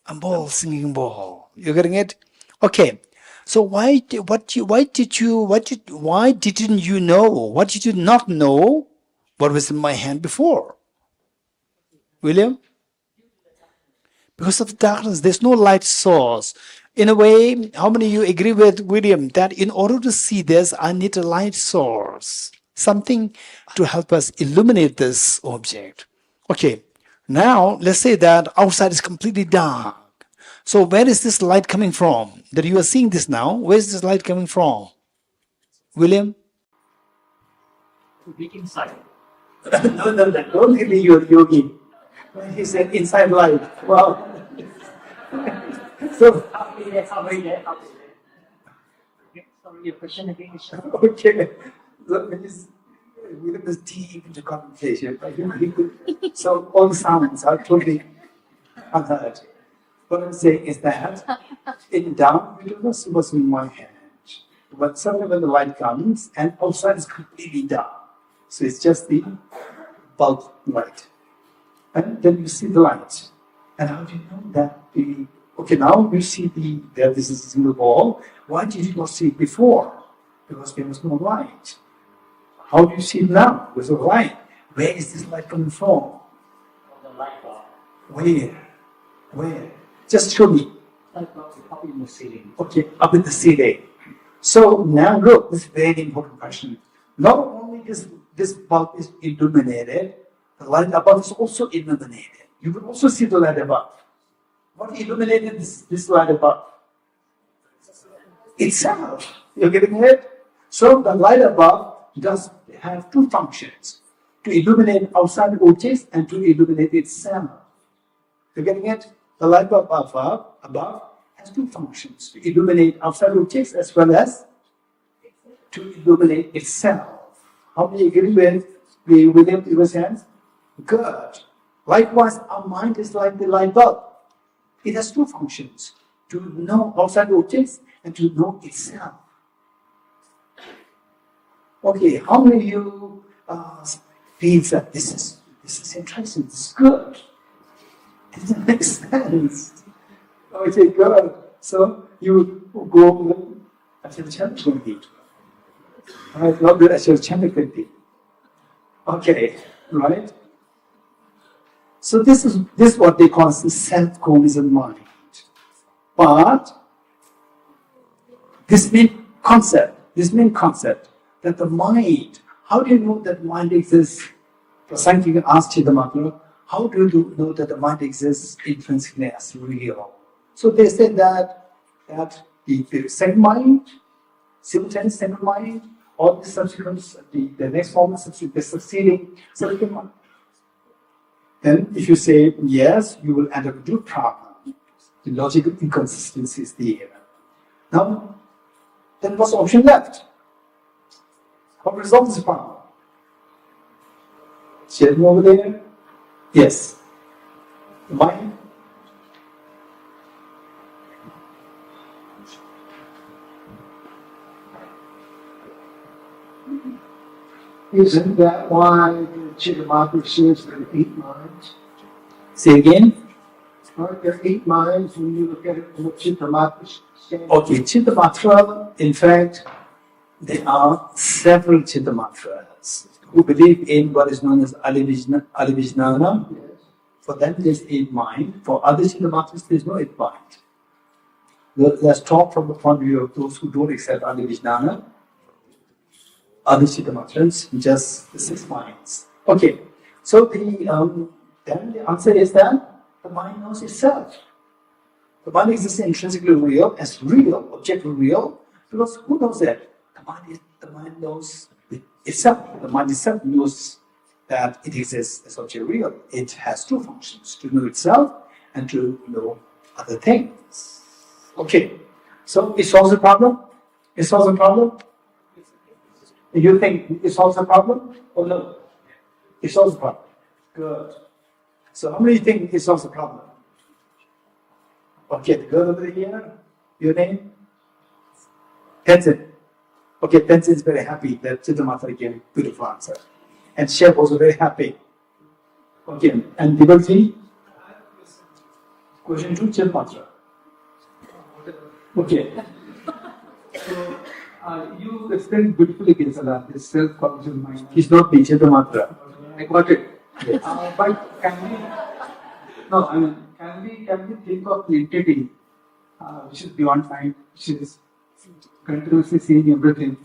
A ball, singing ball. You're getting it? Okay. So why didn't you know? Why did you not know what was in my hand before? William? Because of darkness, there's no light source. In a way, how many of you agree with William that in order to see this, I need a light source, something to help us illuminate this object? Okay, now let's say that outside is completely dark. So where is this light coming from? That you are seeing this now, where is this light coming from? William? Inside. No, don't really you're yogi. He said inside light. Wow. So, sorry, your question again. Okay. William is deep into contemplation. So all sounds are totally unheard. What I'm saying is that in down, we don't know what's in my hand. But suddenly when the light comes, and outside is completely dark. So it's just the bulb light. And then you see the light. And how do you know that okay, now you see this is a single ball. Why did you not see it before? Because there was no light. How do you see it now? There's a light. Where is this light coming from? The light bulb. Where? Just show me. Light bulb is up in the ceiling. Okay, up in the ceiling. So now look, this is a very important question. Not only is this bulb is illuminated, the light above is also illuminated. You will also see the light above. What illuminated this light above? Itself. You're getting it? So the light above does have two functions. to illuminate outside objects and to illuminate itself. You're getting it? The light bulb above has two functions: to illuminate outside objects as well as to illuminate itself. How many agree with William Eva's hands? Good. Likewise, our mind is like the light bulb. It has two functions: to know outside objects and to know itself. Okay, how many of you feel that this is interesting, this is good? Does it make sense? Okay, good. So you go at your chanting. Right, not good at your chanting. Okay, right? So this is what they call the self-cognizant mind. But this main concept that the mind, how do you know that mind exists? Prasangika asked Chittamatra, how do you know that the mind exists intrinsically as real? So they said that the second mind, simultaneous second mind, or the subsequent, the next form of the succeeding second mind. Then if you say yes, you will end up with a problem. The logical inconsistency is there. Now, then what's the option left? How to resolve this problem? Children over there? Yes. The mind? Isn't that why the Chittamatra says there are 8 minds? Say again? Aren't there 8 minds when you look at it from a Chittamatra standpoint? Okay, Chittamatra, in fact, there are several Chittamatras who believe in what is known as Alivijnana. Yes. For them, there's 8 mind. For other Chittamatras, there's no 8 mind. Let's talk from the point of view of those who don't accept Alivijnana. Other Chittamatrans, just the 6 minds. Okay, so then the answer is that the mind knows itself. The mind exists intrinsically real, as real, objectively real, because who knows that? The mind knows itself. The mind itself knows that it exists as objectively real. It has 2 functions: to know itself and to know other things. Okay, so it solves the problem? It solves the problem? You think it solves the problem or no? It solves the problem. Good. So how many think it solves the problem? Okay, the girl over here, your name? Tenzin. Okay, Tenzin is very happy that Chittamatra gave a beautiful answer. And Chef also very happy. Okay, and Devotee? Question 2, Chittamatra. Okay. So, you explained beautifully, Geshe, this self-cognizant mind. It's not the Chittamatra. I got it. Yes. But can we think of the entity which is beyond time, which is continuously seeing everything?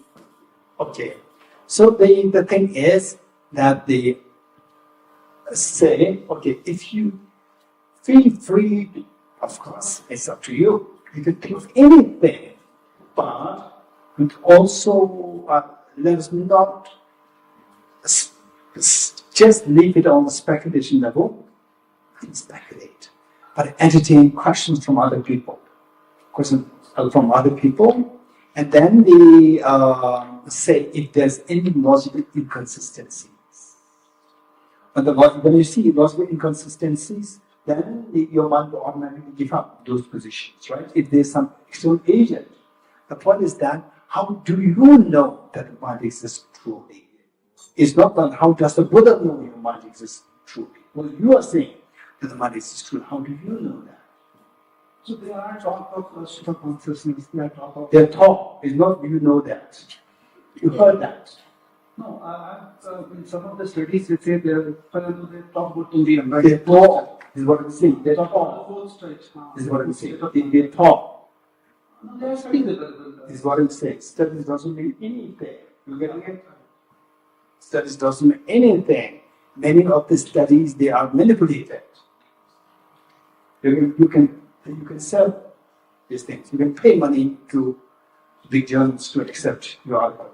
Okay. So the thing is that they say, okay, if you feel free, of course, it's up to you. You can think of anything, but and also, let us not just leave it on the speculation level. Don't speculate, but entertain questions from other people. And then they say if there's any logical inconsistencies. When you see logical inconsistencies, then your mind will automatically give up those positions, right? If there's some external agent. The point is that how do you know that the mind exists truly? It's not that how does the Buddha know your mind exists truly? Well, you are saying that the mind exists truly. How do you know that? So there are talk of super consciousness, there are talk of... Their talk is not you know that. You heard that. No, in some of the studies they say they talk about Indian, right? They talk. This is what I'm saying. They talk. This is what I'm saying. They talk. No, they are studying the This is what I'm saying. Studies doesn't mean anything. You getting it? Studies doesn't mean anything. Many of the studies, they are manipulated. You can sell these things. You can pay money to big journals to accept your article.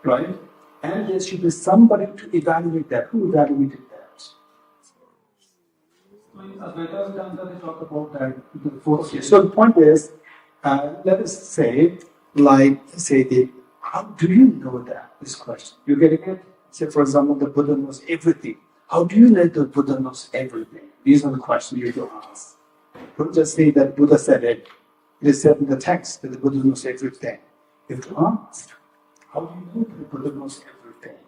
Right? And there should be somebody to evaluate that. Who evaluated that? So in Advaita Vedanta, they talk about that. Okay, so the point is, let us say, how do you know that? This question. You getting it? Say, for example, the Buddha knows everything. How do you know the Buddha knows everything? These are the questions you have to ask. Don't just say that Buddha said it. It is said in the text that the Buddha knows everything. You have to ask, how do you know that the Buddha knows everything?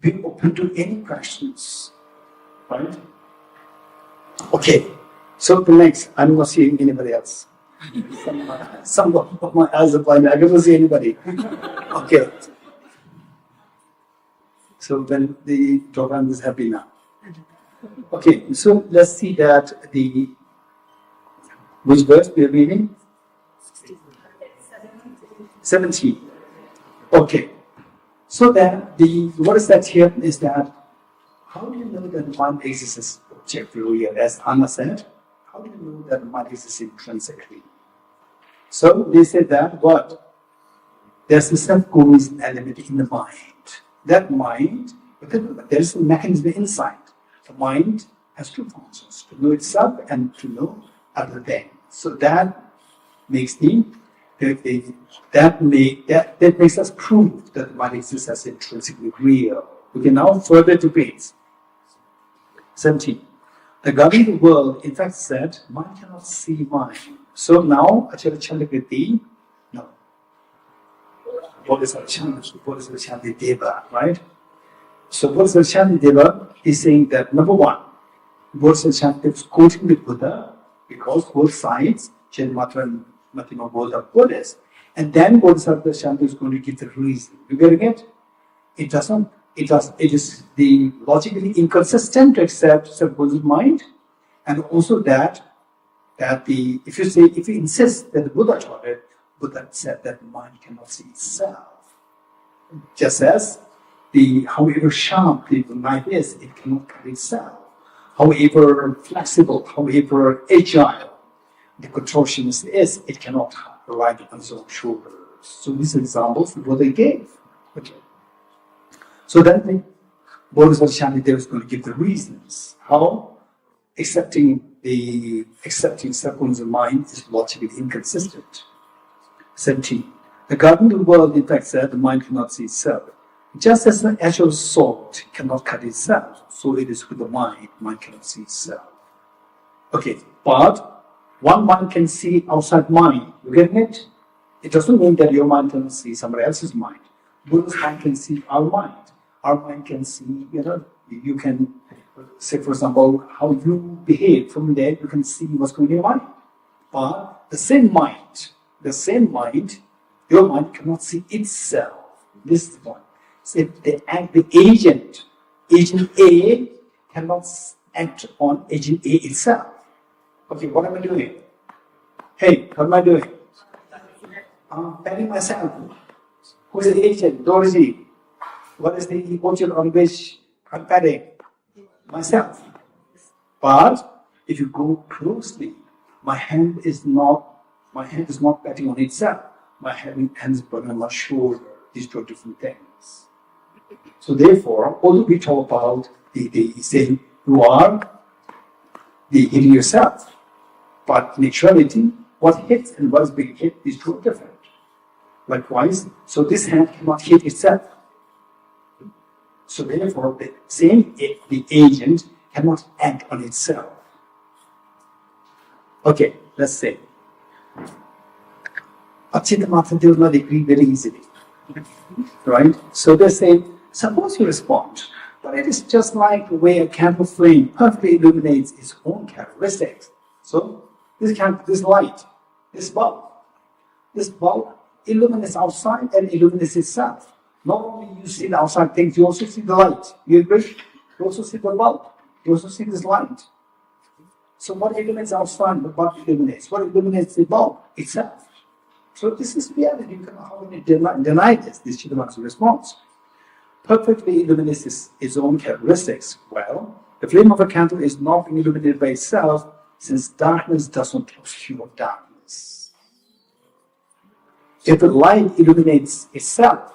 Be open to any questions. Right? Okay. So the next, I'm not seeing anybody else. Some of my eyes are blind. I cannot see anybody. Okay. So then the program is happy now. Okay, so let's see that which verse we are reading? 17. Okay. So then what is that here is that how do you know that the mind exists objectively, as Anna said? How do you know that the mind exists intrinsically? So they said that what? There's a self-cognizant element in the mind. That mind, there's a mechanism inside. The mind has two functions, to know itself and to know other things. So that makes that makes us prove that the mind exists as intrinsically real. We can now further debate. 17. The God in the world, in fact, said, mind cannot see mind. So now, Acharya Chandrakirti, no. Bodhisattva Deva, right? So Bodhisattva Deva is saying that, number one, Bodhisattva is quoting the Buddha because both sides, Chittamatra and Matima, both are Buddhists. And then Bodhisattva is going to give the reason. You getting it? It is the logically inconsistent to accept Buddha's mind, and also if you insist that the Buddha taught it, Buddha said that the mind cannot see itself. Just as however sharp the knife is, it cannot cut itself. However flexible, however agile the contortionist is, it cannot ride on its own shoulders. So these are examples the Buddha gave. Okay. So then the Bodhisattva is going to give the reasons how accepting self-conscious mind is logically inconsistent. 17. The God in the world, in fact, said the mind cannot see itself. Just as the actual sword cannot cut itself, so it is with the mind. Mind cannot see itself. Okay, but one mind can see outside mind. You get it? It doesn't mean that your mind can see somebody else's mind. Buddha's mind can see our mind. Our mind can see, you can say, for example, how you behave. From there, you can see what's going in your mind. But the same mind, your mind cannot see itself. This is the point. So the agent A cannot act on agent A itself. Okay, what am I doing? Hey, what am I doing? I'm patting myself. Who is the agent? Dorji. What is the emotion on which I'm patting? Myself. But if you go closely, my hand is not patting on itself. My hand is putting on my shoulder. These two are different things. So therefore, although we talk about the saying you are hitting yourself, but in actuality, what hits and what is being hit is two different. Likewise, so this hand cannot hit itself. So therefore, the agent cannot act on itself. Okay, let's say. Chittamatra does not agree very easily. Right? So they say, suppose you respond, but it is just like the way a candle flame perfectly illuminates its own characteristics. So this light, this bulb illuminates outside and illuminates itself. Not only you see the outside things, you also see the light. You agree? You also see the bulb. You also see this light. So what illuminates outside, the bulb illuminates. What illuminates the bulb? Itself. So this is reality. You cannot deny this. This Chittamatra response. Perfectly illuminates its own characteristics. Well, the flame of a candle is not being illuminated by itself, since darkness does not obscure darkness. If the light illuminates itself,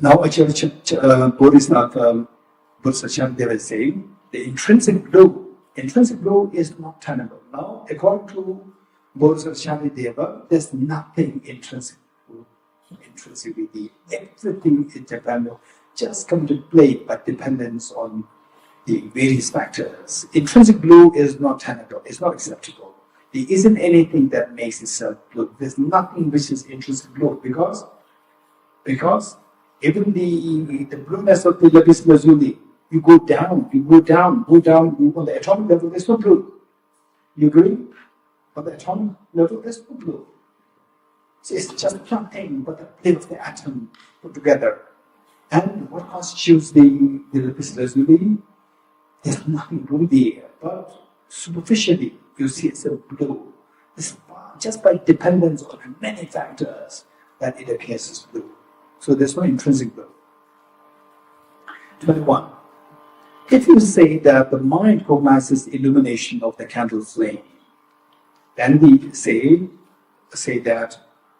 Now, actually, Bodhisattva Bodhisattva is saying the intrinsic glow is not tenable. Now, according to Bodhisattva, there's nothing intrinsic with the everything is dependent, just come to play by dependence on the various factors. Intrinsic glow is not tenable, it's not acceptable. There isn't anything that makes itself glow. There's nothing which is intrinsic glow because even the blueness of the lapis lazuli, you go down on the atomic level, there's no blue. You agree? On the atomic level, there's no blue. So it's just nothing but the play of the atom put together. And what constitutes the lapis lazuli? There's nothing blue there, but superficially you see it's a blue. It's just by dependence on many factors that it appears as blue. So there's no intrinsic blue. 21. If you say that the mind cognizes illumination of the candle flame, then we say that,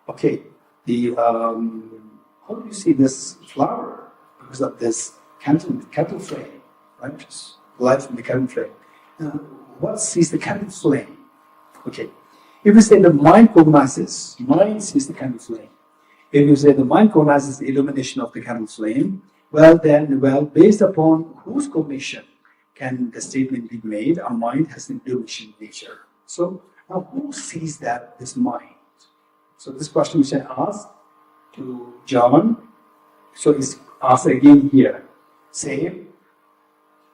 okay, how do you see this flower? Because of this candle flame, right? Just light from the candle flame. What sees the candle flame? Okay. If you say the mind sees the candle flame. If you say the mind cognizes illumination of the candle flame, based upon whose cognition can the statement be made? Our mind has an illumination nature. So now who sees this mind? So this question which I asked to John, so it's asked again here. Say,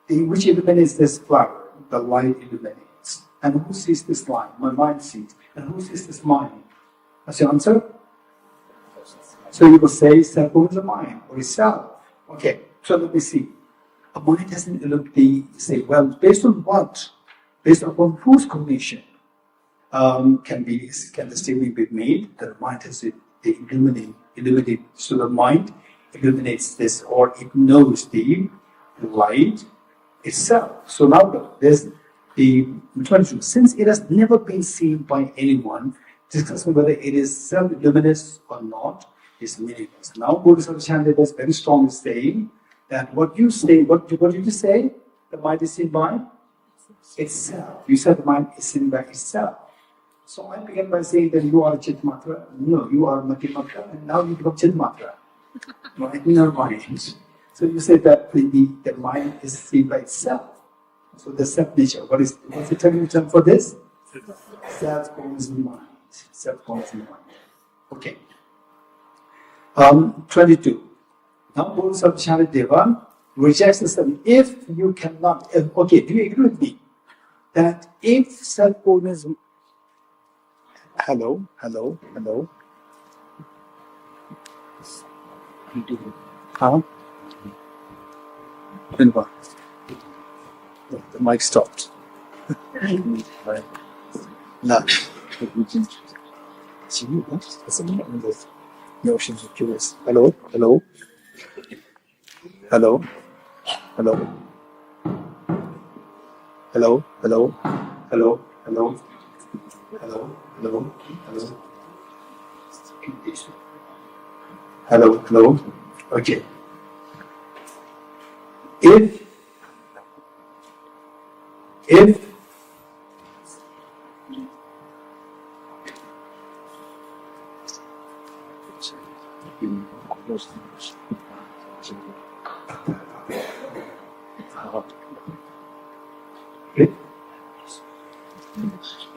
which illuminates this flower? The light illuminates. And who sees this light? My mind sees. And who sees this mind? That's your answer? So you will say self is the mind or itself. Okay, so let me see. A mind doesn't say, well, based on what? Based upon whose cognition can the statement be made that the mind has illuminate. So the mind illuminates this, or it knows the light itself. So now there's the 22. Since it has never been seen by anyone, discussing whether it is self-luminous or not is meaningless. Now Bodhisattva is very strong saying that what you say, what did you say? The mind is seen by itself. You said the mind is seen by itself. So I began by saying that you are a Chittamatra. No, you are a Madhyamatra, and now you become Chittamatra. Right? In your mind. So you say that the mind is seen by itself. So the self nature. What's the technical term for this? Self-cognizant mind. Self-cognizant mind. Okay. 22. Now Bodhisattva rejects the self. If you cannot, okay, do you agree with me that if self-cognizant, hello. Huh? Then what? The mic stopped. Right. No. The oceans are curious. Hello. Okay. If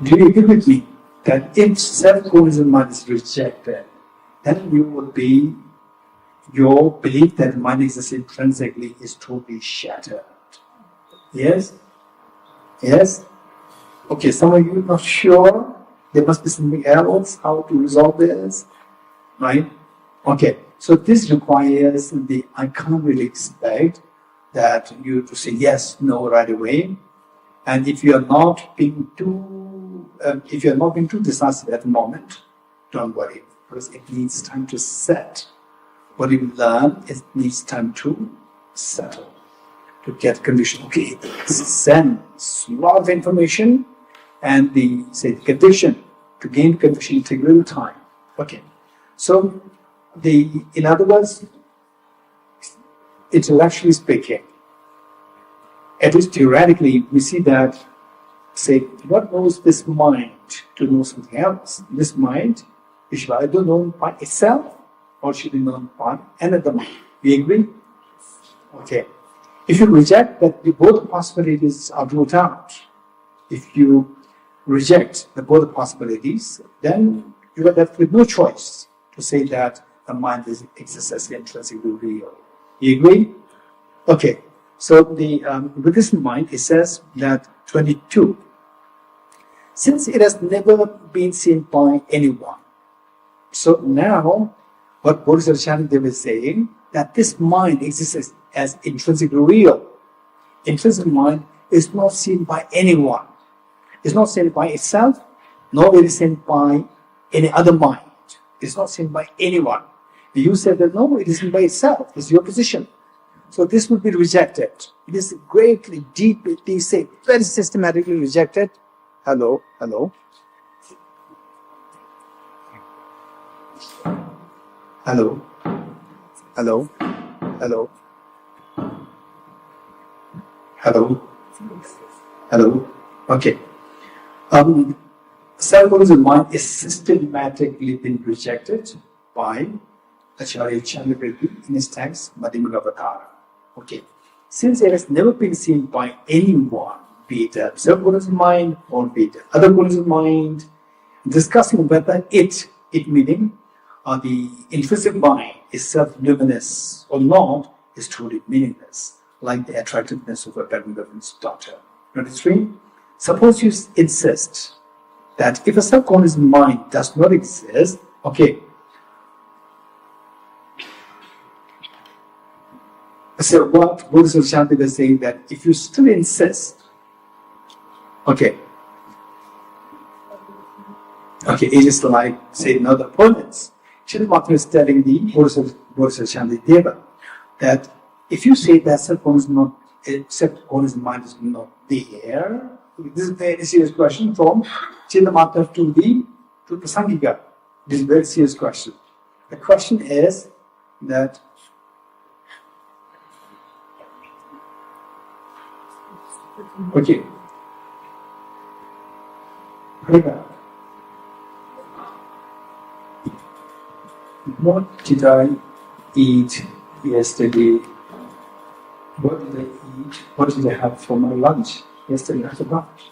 do you agree with me that if self-cognizant mind is rejected, then your belief that mind exists intrinsically is totally shattered? Yes? Okay, some of you are not sure. There must be something else how to resolve this, right? Okay, so this requires I can't really expect that you to say yes, no right away. And if you are not being too decisive at the moment, don't worry, because it needs time to set. What you learn, it needs time to settle, to get condition. Okay, sense, a lot of information, and the condition, to gain condition take a little time. Okay, so in other words, intellectually speaking, at least theoretically, we see that, say, what knows this mind to know something else? This mind is either known by itself or should be known by another mind. We agree? Okay. If you reject that the both possibilities are ruled out, if you reject the both possibilities, then you are left with no choice to say that the mind exists as intrinsically real. You agree? Okay. So with this in mind, it says that 22. Since it has never been seen by anyone, so now what Bodhisattva is saying, that this mind exists as intrinsically real. Intrinsic mind is not seen by anyone. It's not seen by itself, nor it is seen by any other mind. It's not seen by anyone. You said that no, it is seen by itself. It's your position. So this will be rejected. It is greatly, deeply, very systematically rejected. Hello, hello. Hello, hello, hello, hello, hello. Okay. Self-conscious mind is systematically been rejected by Acharya Chandra in his text, Bodhicharyavtara. Okay. Since it has never been seen by anyone, be it a self-conscious mind or be it other conscious mind, discussing whether it meaning the intrinsic mind is self-luminous or not is truly meaningless, like the attractiveness of a Venerable's daughter. 23. Suppose you insist that if a self-conscious mind does not exist, okay, so what Bodhisattva is saying that if you still insist, okay, it is like, say, another opponents. Chittamatra is telling the Bodhisattva that if you say that self-conscious mind is not there, this is a very serious question from Chittamatra to Prasangika. This is a very serious question. The question is that okay. What did I eat yesterday? What did I eat? What did I have for my lunch yesterday after lunch?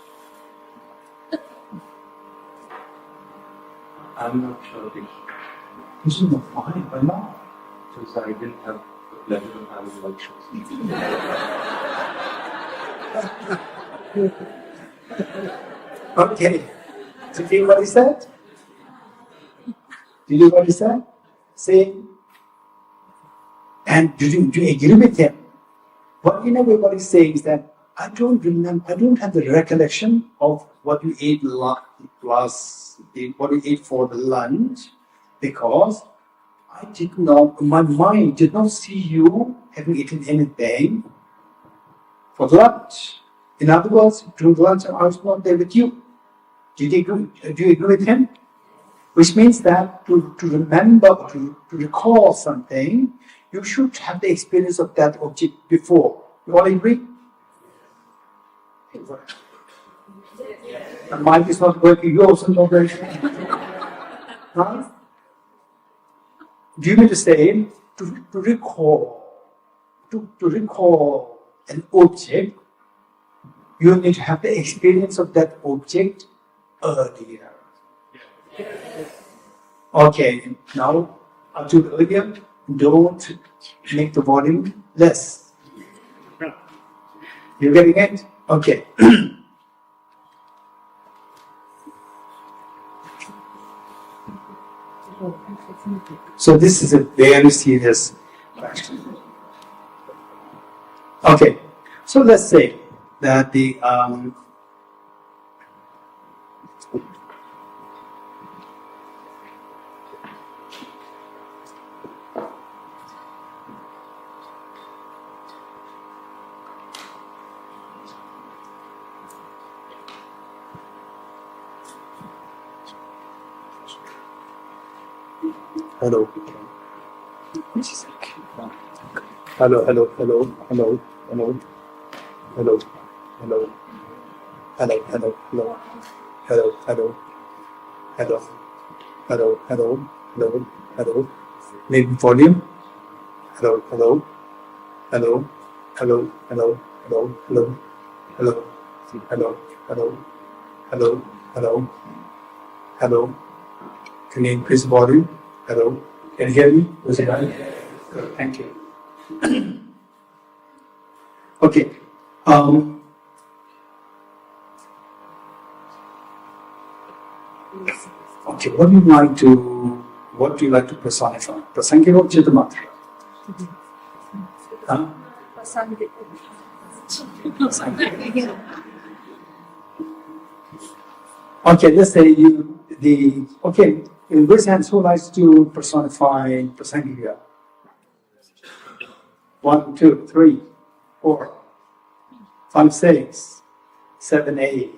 I'm not sure. This is not fine. Why not? Because I didn't have the pleasure of having lunch. Okay. Did you hear what he said? Did you hear what he said? Say, and do you agree with him? What in a way what he's saying is that I don't have the recollection of what you ate what you ate for the lunch, because my mind did not see you having eaten anything for the lunch. In other words, during the lunch, I was not there with you. Do you agree with him? Which means that to remember, to recall something, you should have the experience of that object before. You all agree? The mind is not working, you also not working. Huh? Do you mean to say to recall an object, you need to have the experience of that object earlier. Okay, now up to earlier, don't make the volume less. You're getting it? Okay. So this is a very serious question. Okay, so let's say that the hello. Hello, hello, hello, hello, hello, hello, hello, hello, hello, hello, hello, hello, hello, hello, hello, hello. Maybe volume. Hello, hello, hello, hello, hello, hello, hello, hello, hello, hello, hello, hello, hello. Can you increase volume? Hello, can you hear me? Was it right? Good, thank you. Okay. Okay. What do you like to personify? Prasangika or Chittamatra? Huh? Okay. Let's say in this hands, who likes to personify Prasangika? 1, 2, 3, 4, 5, 6, 7, 8.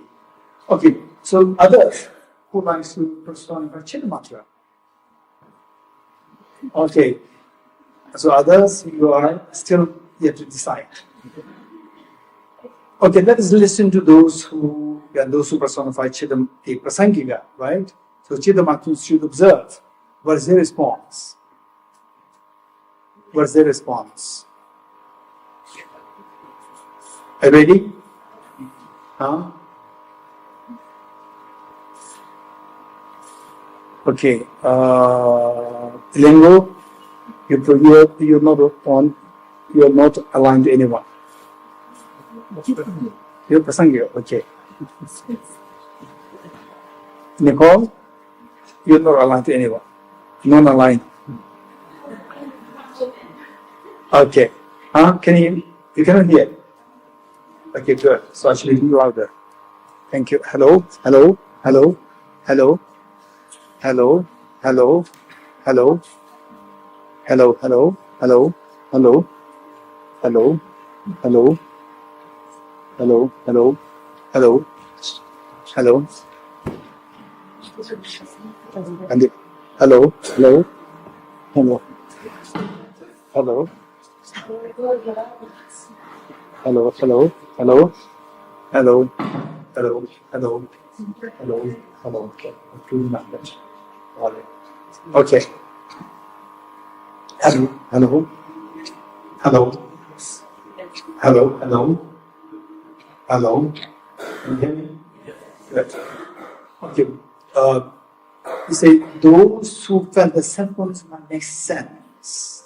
Okay, so others who likes to personify Chittamatra? Okay, so others, you are still yet to decide. Okay, let us listen to those who personify the Prasangika, right? So Chittamatra should observe. What is their response? What is their response? Are you ready? Huh? Okay. Lingo, you're not aligned to anyone. You're Prasangika, okay. Nicole, you're not aligned to anyone. Non-aligned. Okay. Huh? You cannot hear? Okay, good. So actually be louder. Thank you. Hello, hello, hello, hello, hello, hello, hello, hello, hello, hello, hello, hello, hello, hello, hello, hello, hello, and hello, hello, hello, hello, hello, hello, hello, hello, hello, hello, hello, hello. Okay. Hello, hello, hello, hello, hello, hello. Can you hear me? Good. Okay. You say those who felt the symbols might make sense,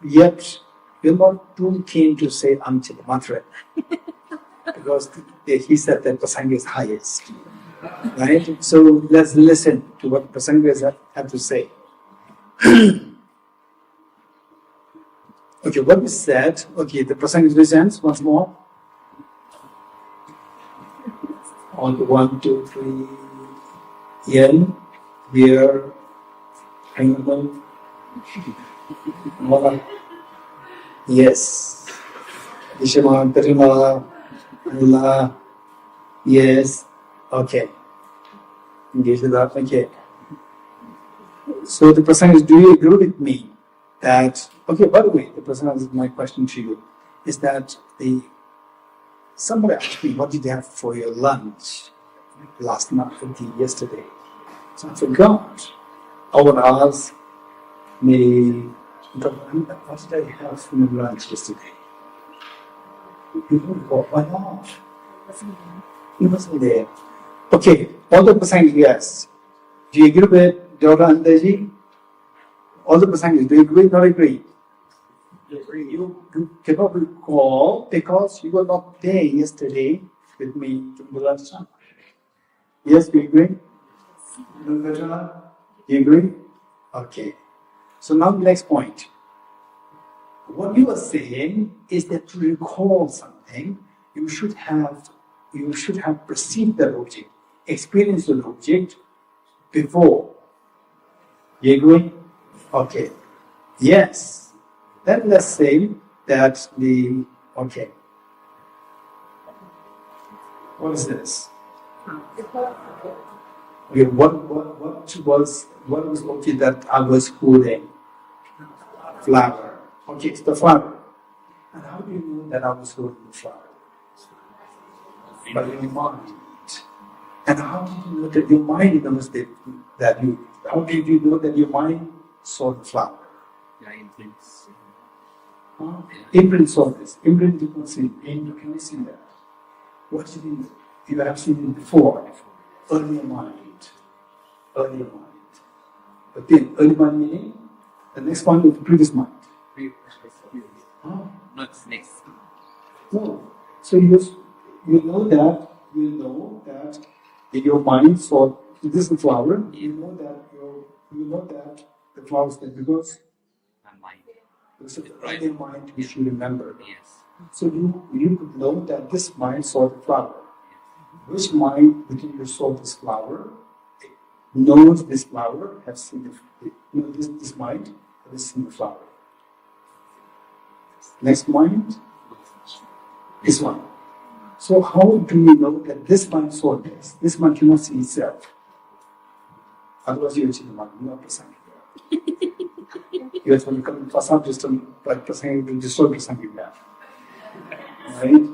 yet you're not too keen to say I'm Chittamatra because he said that Prasangika is highest, right? So let's listen to what Prasangika have to say. Okay, what we said. Okay, the Prasangika presents once more. On the 1, 2, 3. In, here, hangman, mala. Yes. Ishama, Tarima, Allah. Yes. Okay. Engage with that. Okay. So the Prasangika, do you agree with me that, okay, by the way, the Prasangika, my question to you is that somebody asked me, what did you have for your lunch last night, yesterday? So I forgot. I would ask me, what did I have for my lunch yesterday? You don't recall, why not? He wasn't there. Okay, all the Prasangika, yes. Do you agree with Dora and Dorji? All the Prasangika, do you agree or not agree? You cannot recall because you were not there yesterday with me to lunchtime. Yes, we agree? You agree? Okay. So now the next point. What you are saying is that to recall something, you should have perceived the object, experienced the object before. You agree? Okay. Yes. Then let's say that okay. What is this? Okay, what was okay that I was holding? Flower. Okay, it's the flower. And how do you know that I was holding the flower? By your mind. And how did you know that your mind knows that you? How did you know that your mind saw the flower? Imprint saw this. Imprint did not see. You cannot see that. What did you have seen it before? Earlier mind. Earlier mind. But then early mind meaning the next mind of the previous mind. Not next. No. So you know that in your mind saw this is the flower. You know that the flower is there because it's the earlier mind which you remember. Yes. So you could know that this mind saw the flower. Which mind within you saw this flower knows this flower, have seen this mind has seen the flower. Next mind, this one. So how do you know that this mind saw this? This mind cannot see itself. Otherwise you are Chittamatra, you are Prasangika. You have to become Prasad system, but Prasangika will destroy Prasangika. Right?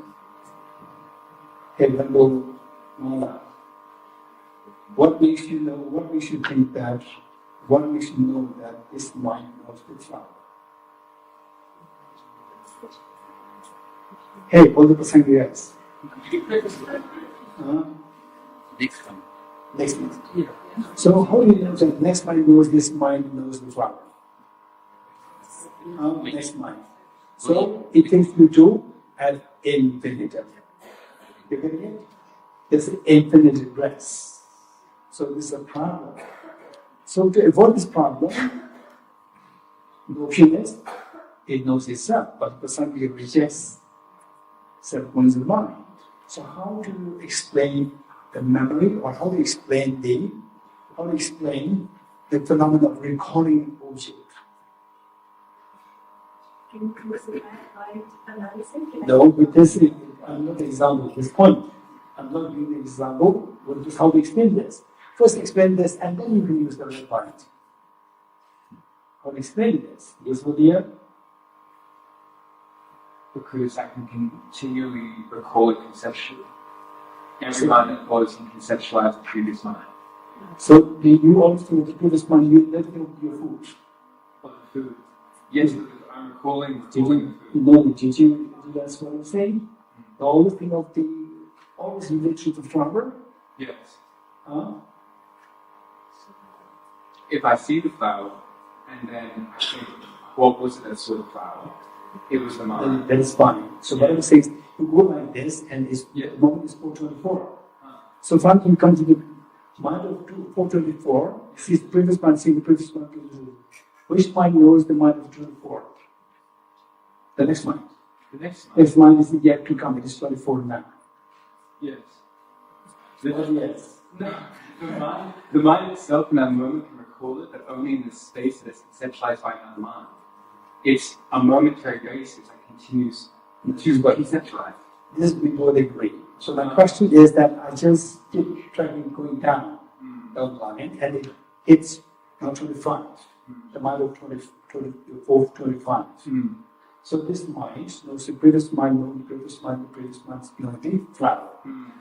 Hey, Venerable, what makes you know, what makes you think that, what makes you know that this mind knows the flower? Hey, all the Prasangikas. Next one. Next mind. Yeah. So how do you know that next mind knows this mind knows the flower? Next mind. So it takes you to an infinitum. You getting it? There's an infinite rest. So this is a problem. So to avoid this problem, the option is it knows itself, but Prasangika rejects self-knowledge of mind. So how do you explain the memory, or how do you explain the phenomenon of recalling object? No, but this is, I'm not the example at this point. I'm not giving the example, but just how to explain this. First explain this, and then you can use the red point. How to explain this? Yes, Bodhiya? Because I can continually recall it conceptually. Every mind that follows can conceptualize the previous mind. So do you always think the previous mind, you let it go to your food? Of the food. Yes, because I'm recalling the food. Did you that's what I'm saying? The always think of always relate to the flower? Yes. If I see the flower and then I think, what was it that saw the flower? It was the mind. That's fine. So what I'm saying is, you go like this, and the moment is 424. So if one can come to the mind of 424, sees the previous mind, seeing the previous mind, which mind knows the mind of 24? The next mind. The next mind. Next mind is yet to come. It is 24 now. Yes. Yes. No. The mind itself in that moment can recall it, but only in the space that is conceptualized by another mind. It's a momentary basis that continues to conceptualize. This we both agree. So my question is that I just keep tracking going down the line, and it's now 25. The mind of 24, 25. So this mind knows the previous mind, knows the previous mind, the previous mind knows the flower.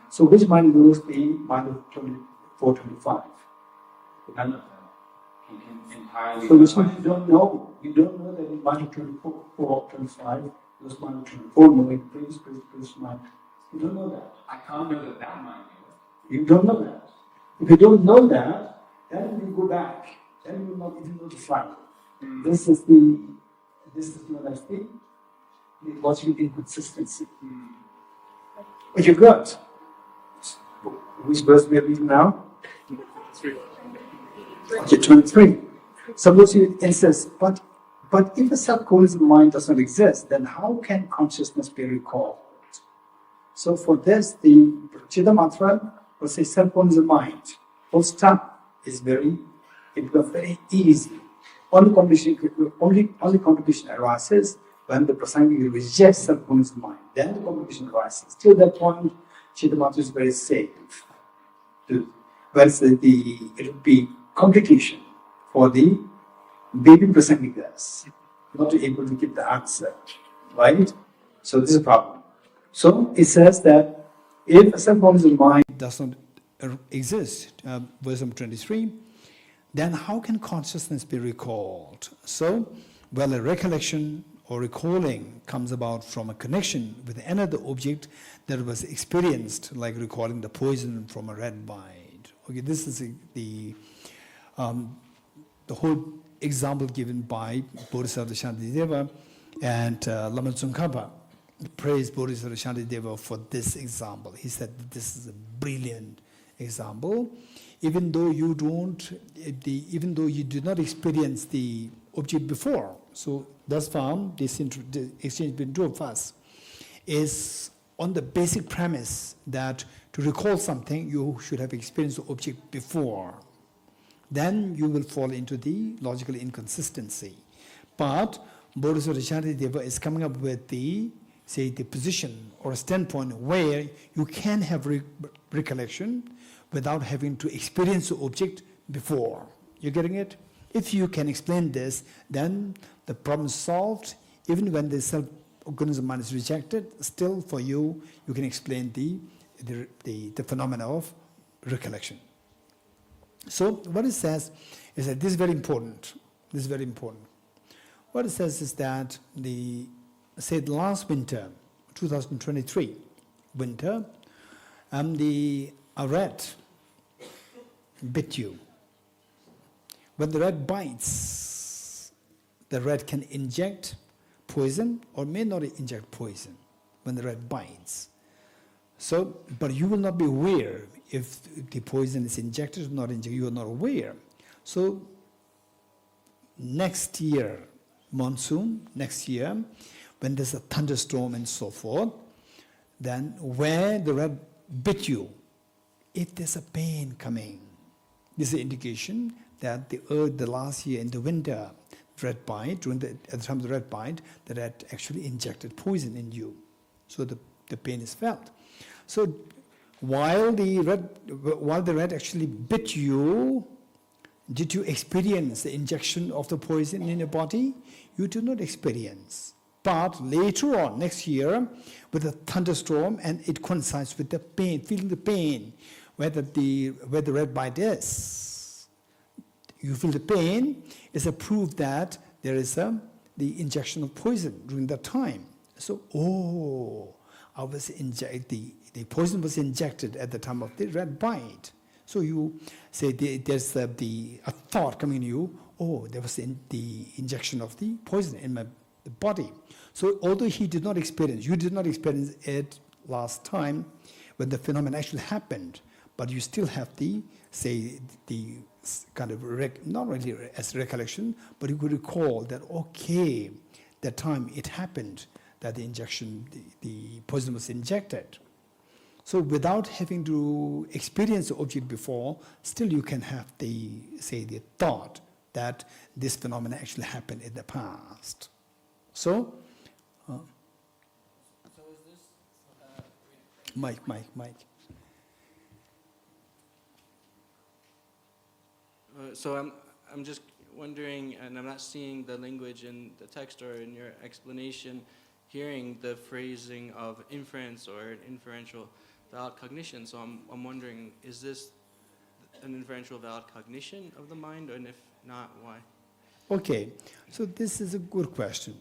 So which mind knows the mind of 24, 25? None of them. Entirely. So which one you don't know? You don't know that in mind of 24, 25, those mind of 24 knowing the previous mind. You don't know that. I can't know that that mind knew it. You don't know that. If you don't know that, then you go back. Then you will not even know the flower. This is known as the logical inconsistency. But you got. Which verse we are reading now? 23. Suppose you insist, but if the self-cognizant mind does not exist, then how can consciousness be recalled? So for this, the Chittamatra will say self-cognizant mind. Full stop is it becomes very easy. Only complication arises when the Prasangika rejects self-cognizant mind. Then the complication arises. Till that point, Chittamatra is very safe. Whereas it would be complication for the baby Prasangikas, not able to give the answer, right? So this is a problem. So it says that if a self-conscious mind does not exist, verse number 23, then how can consciousness be recalled? So, well, a recollection or recalling comes about from a connection with another object that was experienced, like recalling the poison from a rat bite. Okay, this is the whole example given by Bodhisattva Shantideva and Lama Tsongkhapa praised Bodhisattva Shantideva for this example. He said that this is a brilliant example. Even though you did not experience the object before. So thus far, this exchange between two of us is on the basic premise that to recall something, you should have experienced the object before. Then you will fall into the logical inconsistency. But Bodhisattva Shantideva is coming up with the position or a standpoint where you can have recollection without having to experience the object before. You getting it? If you can explain this, then the problem is solved. Even when the self-organism mind is rejected, still for you, you can explain the phenomena of recollection. So what it says is that this is very important. This is very important. What it says is that the last winter, 2023 winter, a rat bit you. When the rat bites, the rat can inject poison or may not inject poison when the rat bites. So, but you will not be aware if the poison is injected or not injected. You are not aware. So, next year, monsoon, next year, when there's a thunderstorm and so forth, then where the rat bit you, if there's a pain coming, this is an indication that the last year in the winter, rat bite, at the time of the rat bite, the rat actually injected poison in you. So the pain is felt. So while the rat actually bit you, did you experience the injection of the poison in your body? You did not experience. But later on, next year, with a thunderstorm, and it coincides with the pain, feeling the pain, where the rat bite is. You feel the pain is a proof that there is the injection of poison during that time. So, I was the poison was injected at the time of the rat bite. So you say there's a thought coming in you, there was the injection of the poison in my body. So although you did not experience it last time when the phenomenon actually happened, but you still have the kind of, not really as recollection, but you could recall that, that time it happened, that the injection, the poison was injected. So without having to experience the object before, still you can have the thought that this phenomenon actually happened in the past. So is this Mike. So I'm just wondering, and I'm not seeing the language in the text or in your explanation, hearing the phrasing of inference or inferential valid cognition. So I'm wondering, is this an inferential valid cognition of the mind, and if not, why? Okay, so this is a good question.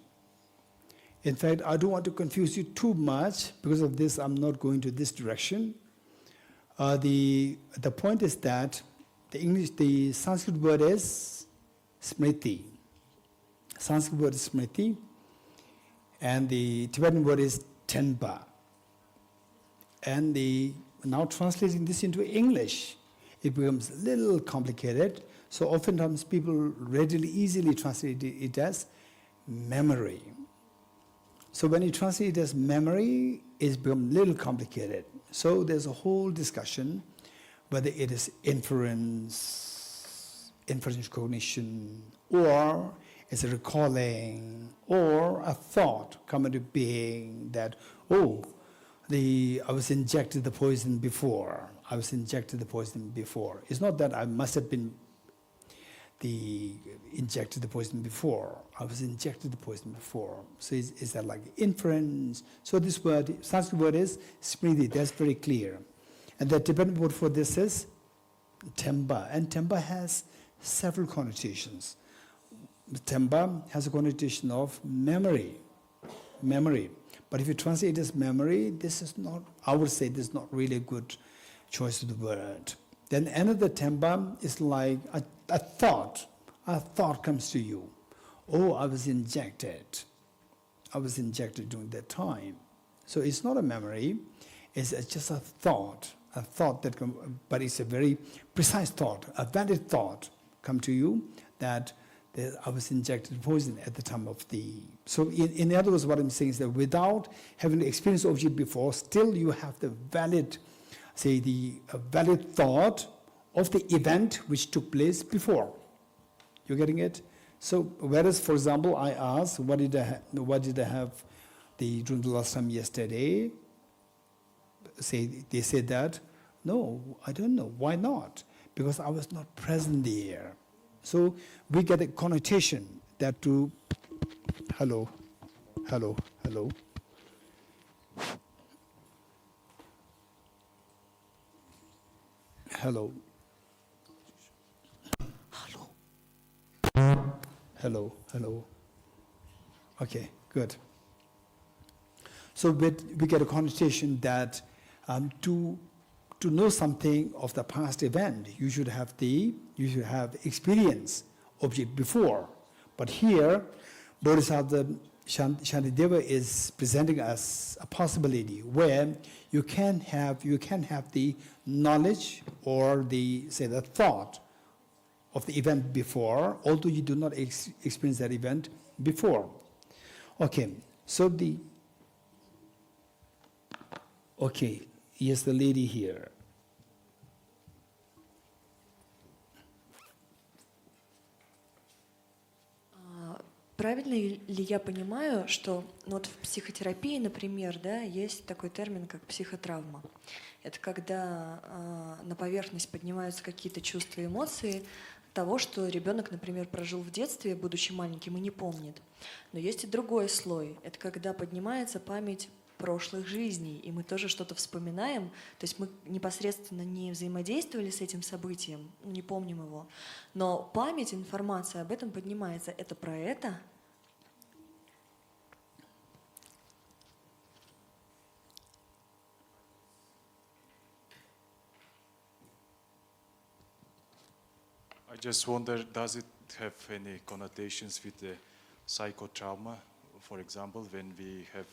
In fact, I don't want to confuse you too much. Because of this, I'm not going to this direction. The point is that the Sanskrit word is smriti. Sanskrit word is smriti, and the Tibetan word is tenpa. And now translating this into English, it becomes a little complicated. So oftentimes people easily translate it as memory. So when you translate it as memory, it's become a little complicated. So there's a whole discussion whether it is inferential cognition, or it's a recalling, or a thought come into being that, I was injected the poison before. It's not that I must have been, injected the poison before. I was injected the poison before. So is that like inference? So this word, Sanskrit word is smriti. That's very clear. And the Tibetan word for this is temba. And temba has several connotations. Temba has a connotation of memory. Memory. But if you translate it as memory, this is not, I would say this is not really a good choice of the word. Then another temba is like a thought. A thought comes to you. Oh, I was injected. I was injected during that time. So it's not a memory, it's just a thought that, but it's a very precise thought, a valid thought come to you that I was injected poison at the time of the... So in other words, what I'm saying is that without having experienced object before, still you have the valid, say the valid thought of the event which took place before. You're getting it? So whereas, for example, I asked, what did I have during the last time yesterday? They said that, no, I don't know. Why not? Because I was not present there. So we get a connotation that to, hello. Hello. Okay, good. So we get a connotation that to know something of the past event, you should have experience object before. But here, Bodhisattva Shantideva is presenting us a possibility where you can have the knowledge or the thought of the event before, although you do not experience that event before. Okay, so yes, the lady here. Правильно ли я понимаю, что вот в психотерапии, например, да, есть такой термин, как психотравма. Это когда на поверхность поднимаются какие-то чувства и эмоции того, что ребенок, например, прожил в детстве, будучи маленьким, и не помнит. Но есть и другой слой. Это когда поднимается память прошлых жизней, и мы тоже что-то вспоминаем, то есть мы непосредственно не взаимодействовали с этим событием, не помним его, но память, информация об этом поднимается. Это про это? I just wonder, does it have any connotations with the psychotrauma? For example, when we have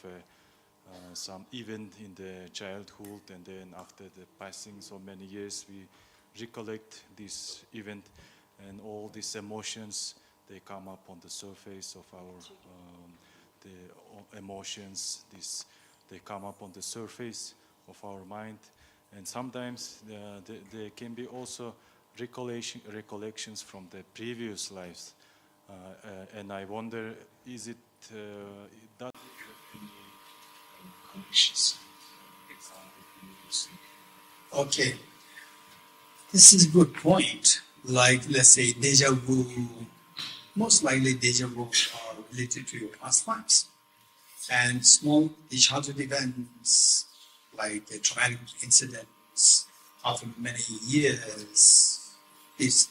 some event in the childhood, and then after the passing so many years, we recollect this event, and all these emotions, they come up on the surface of our the emotions. They come up on the surface of our mind, and sometimes there can be also recollections from the previous lives, and I wonder, is it does it have any connections? Okay, this is a good point. Like, let's say deja vu. Most likely deja vu are related to your past lives, and small childhood events like traumatic incidents after many years. There's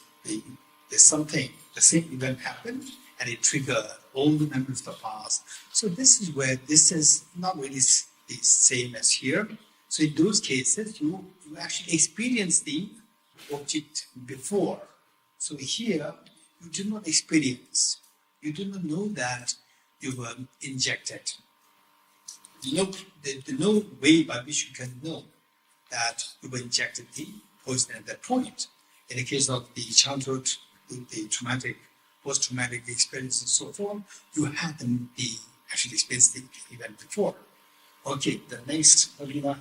something, the same event happened, and it triggered all the memories of the past. So this is where this is not really the same as here. So in those cases, you actually experience the object before. So here, you do not experience. You do not know that you were injected. There's no way by which you can know that you were injected the poison at that point. In the case of the childhood, the traumatic, post-traumatic experience and so forth, you had actually experienced the event before. Okay, the next, Alina.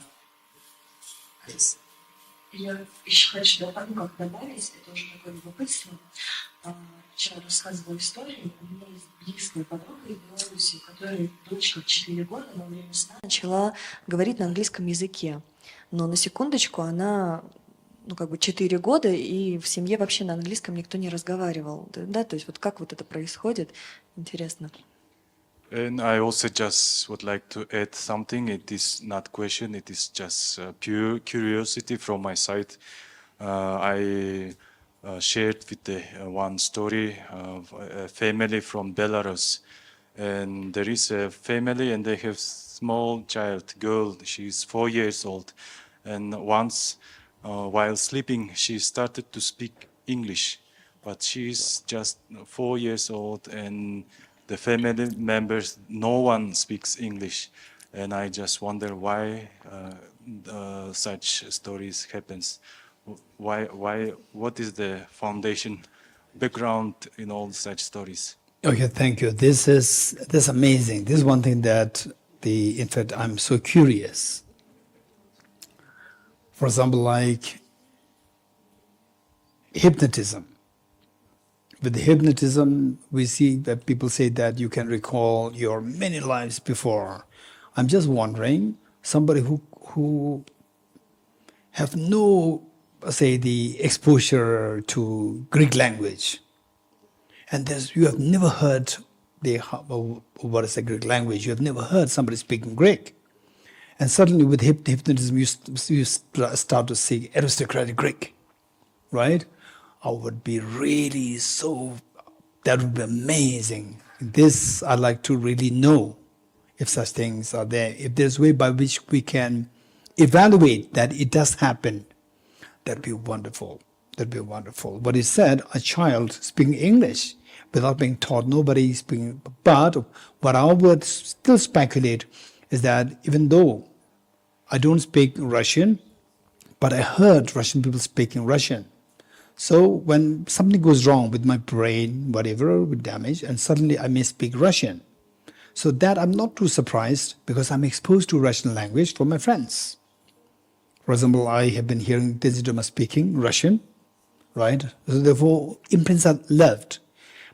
Yes. Я еще хочу добавить, это уже такое любопытство. Вчера рассказывала историю, у меня есть близкая подруга из Беларуси, которая дочка в 4 года во время сна начала говорить на английском языке. Но на секундочку она ну, как бы 4 года, и в семье вообще на английском никто не разговаривал. Да, то есть вот как вот это происходит, интересно. And I also just would like to add something. It is not question. It is just pure curiosity from my side. I shared with the one story of a family from Belarus, and there is a family, and they have small child, girl. She's 4 years old, and once while sleeping, she started to speak English, but she's just 4 years old, and the family members, no one speaks English, and I just wonder why such stories happens. Why? What is the foundation, background in all such stories? Okay, thank you. This is amazing. This is one thing that in fact, I'm so curious. For example, like hypnotism. With the hypnotism, we see that people say that you can recall your many lives before. I'm just wondering, somebody who have no, say, the exposure to Greek language, and you have never heard what is the Greek language, you have never heard somebody speaking Greek, and suddenly with hypnotism you start to see aristocratic Greek, right? I would be really that would be amazing. This I'd like to really know if such things are there. If there's a way by which we can evaluate that it does happen, that'd be wonderful. That'd be wonderful. What is said, a child speaking English without being taught, nobody speaking. But what I would still speculate is that even though I don't speak Russian, but I heard Russian people speaking Russian. So when something goes wrong with my brain, whatever, with damage, and suddenly I may speak Russian. So that I'm not too surprised because I'm exposed to Russian language from my friends. For example, I have been hearing Desi speaking Russian, right? So therefore, imprints are left.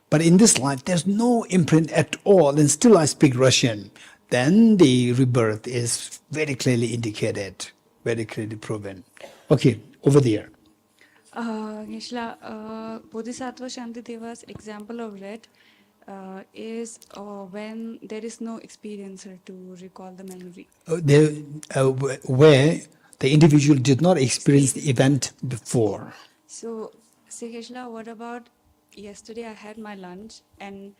But in this life, there's no imprint at all, and still I speak Russian. Then the rebirth is very clearly indicated, very clearly proven. Okay, over there. Bodhisattva Shantideva's example of red is when there is no experiencer to recall the memory. Where the individual did not experience the event before. So, Geshe, what about yesterday I had my lunch and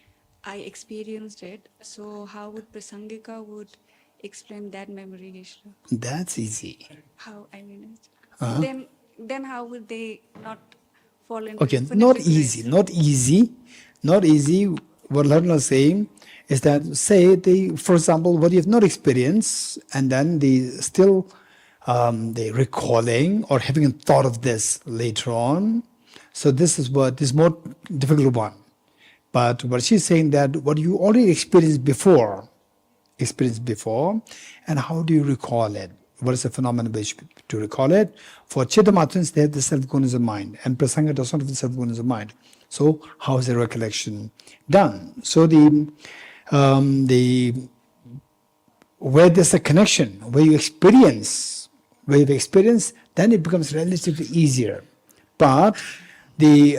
I experienced it. So how would Prasangika would explain that memory, Geshe? That's easy. How, I mean, Uh-huh. then how would they not fall into Okay, infinite not regrets? easy, not easy, not easy. What Larna is saying is that, say, for example, what you have not experienced, and then the recalling or having a thought of this later on. So this is more difficult one. But what she's saying that what you already experienced before, and how do you recall it? What is the phenomenon which to recall it? For Chittamatrans, they have the self-awareness of mind, and Prasangika does not have the self-awareness of mind. So how is the recollection done? So where there's a connection, where you've experienced, then it becomes relatively easier. But the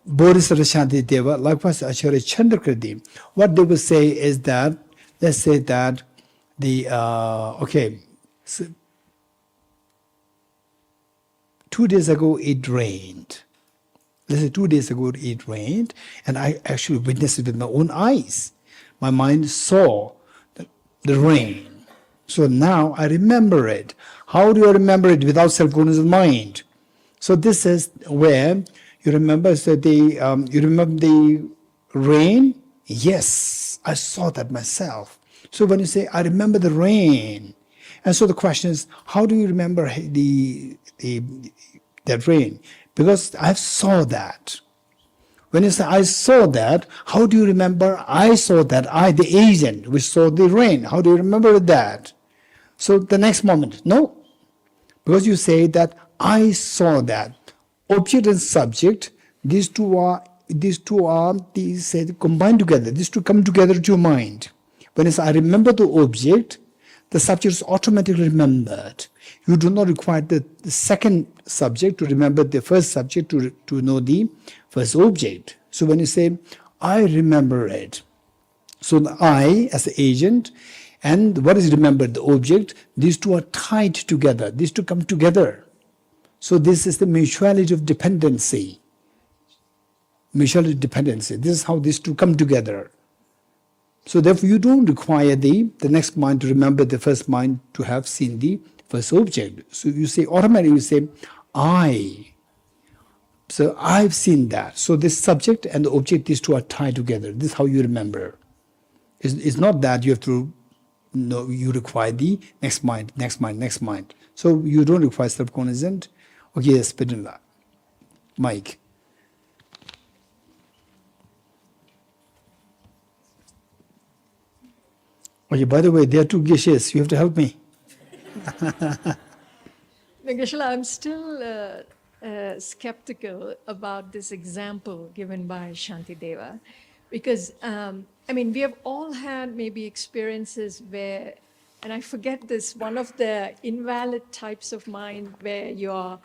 Bodhisattva Shantideva, likewise Acharya Chandrakriti, what they will say is that, let's say that so 2 days ago it rained. Let's say 2 days ago it rained, and I actually witnessed it with my own eyes. My mind saw the rain. So now I remember it. How do you remember it without self-awareness of mind? So this is where you remember you remember the rain? Yes, I saw that myself. So when you say, I remember the rain, and so the question is, how do you remember that rain? Because I saw that. When you say, I saw that, how do you remember I saw that? I, the agent, which saw the rain. How do you remember that? So the next moment, no. Because you say that I saw that. Object and subject, these two are combined together. These two come together to your mind. When it's I remember the object, the subject is automatically remembered. You do not require the second subject to remember the first subject to know the first object. So when you say, I remember it, so the I as the agent and what is remembered, the object, these two are tied together. These two come together. So this is the mutuality of dependency. Mutuality of dependency. This is how these two come together. So therefore you don't require the next mind to remember the first mind to have seen the first object. So you say automatically, you say, I. So I've seen that. So this subject and the object, these two are tied together. This is how you remember. It's not that you have to, no, you require the next mind, next mind, next mind. So you don't require self-cognizant. Okay, yes, Pedula. Mike. Okay, by the way, there are two Geshes. You have to help me. Geshe, I'm still skeptical about this example given by Shantideva, because I mean, we have all had maybe experiences where, and I forget this, one of the invalid types of mind where you're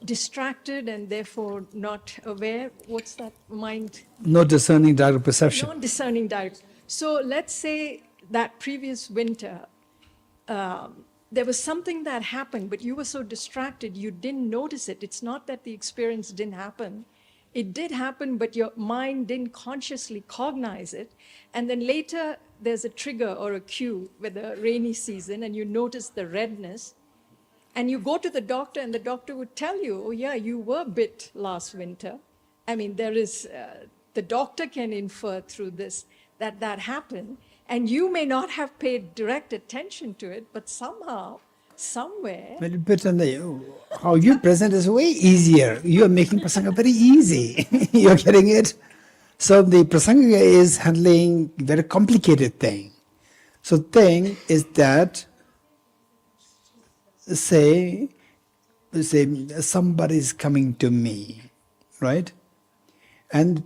distracted and therefore not aware. What's that mind? Not discerning direct perception. Not discerning direct. So let's say that previous winter, there was something that happened, but you were so distracted, you didn't notice it. It's not that the experience didn't happen. It did happen, but your mind didn't consciously cognize it. And then later, there's a trigger or a cue with the rainy season, and you notice the redness. And you go to the doctor, and the doctor would tell you, oh yeah, you were bit last winter. I mean, there is, the doctor can infer through this that happened. And you may not have paid direct attention to it, but somehow, somewhere. Well, but how you present is way easier. You are making Prasangika very easy. You're getting it? So the Prasangika is handling very complicated thing. So thing is that, say somebody is coming to me, right? And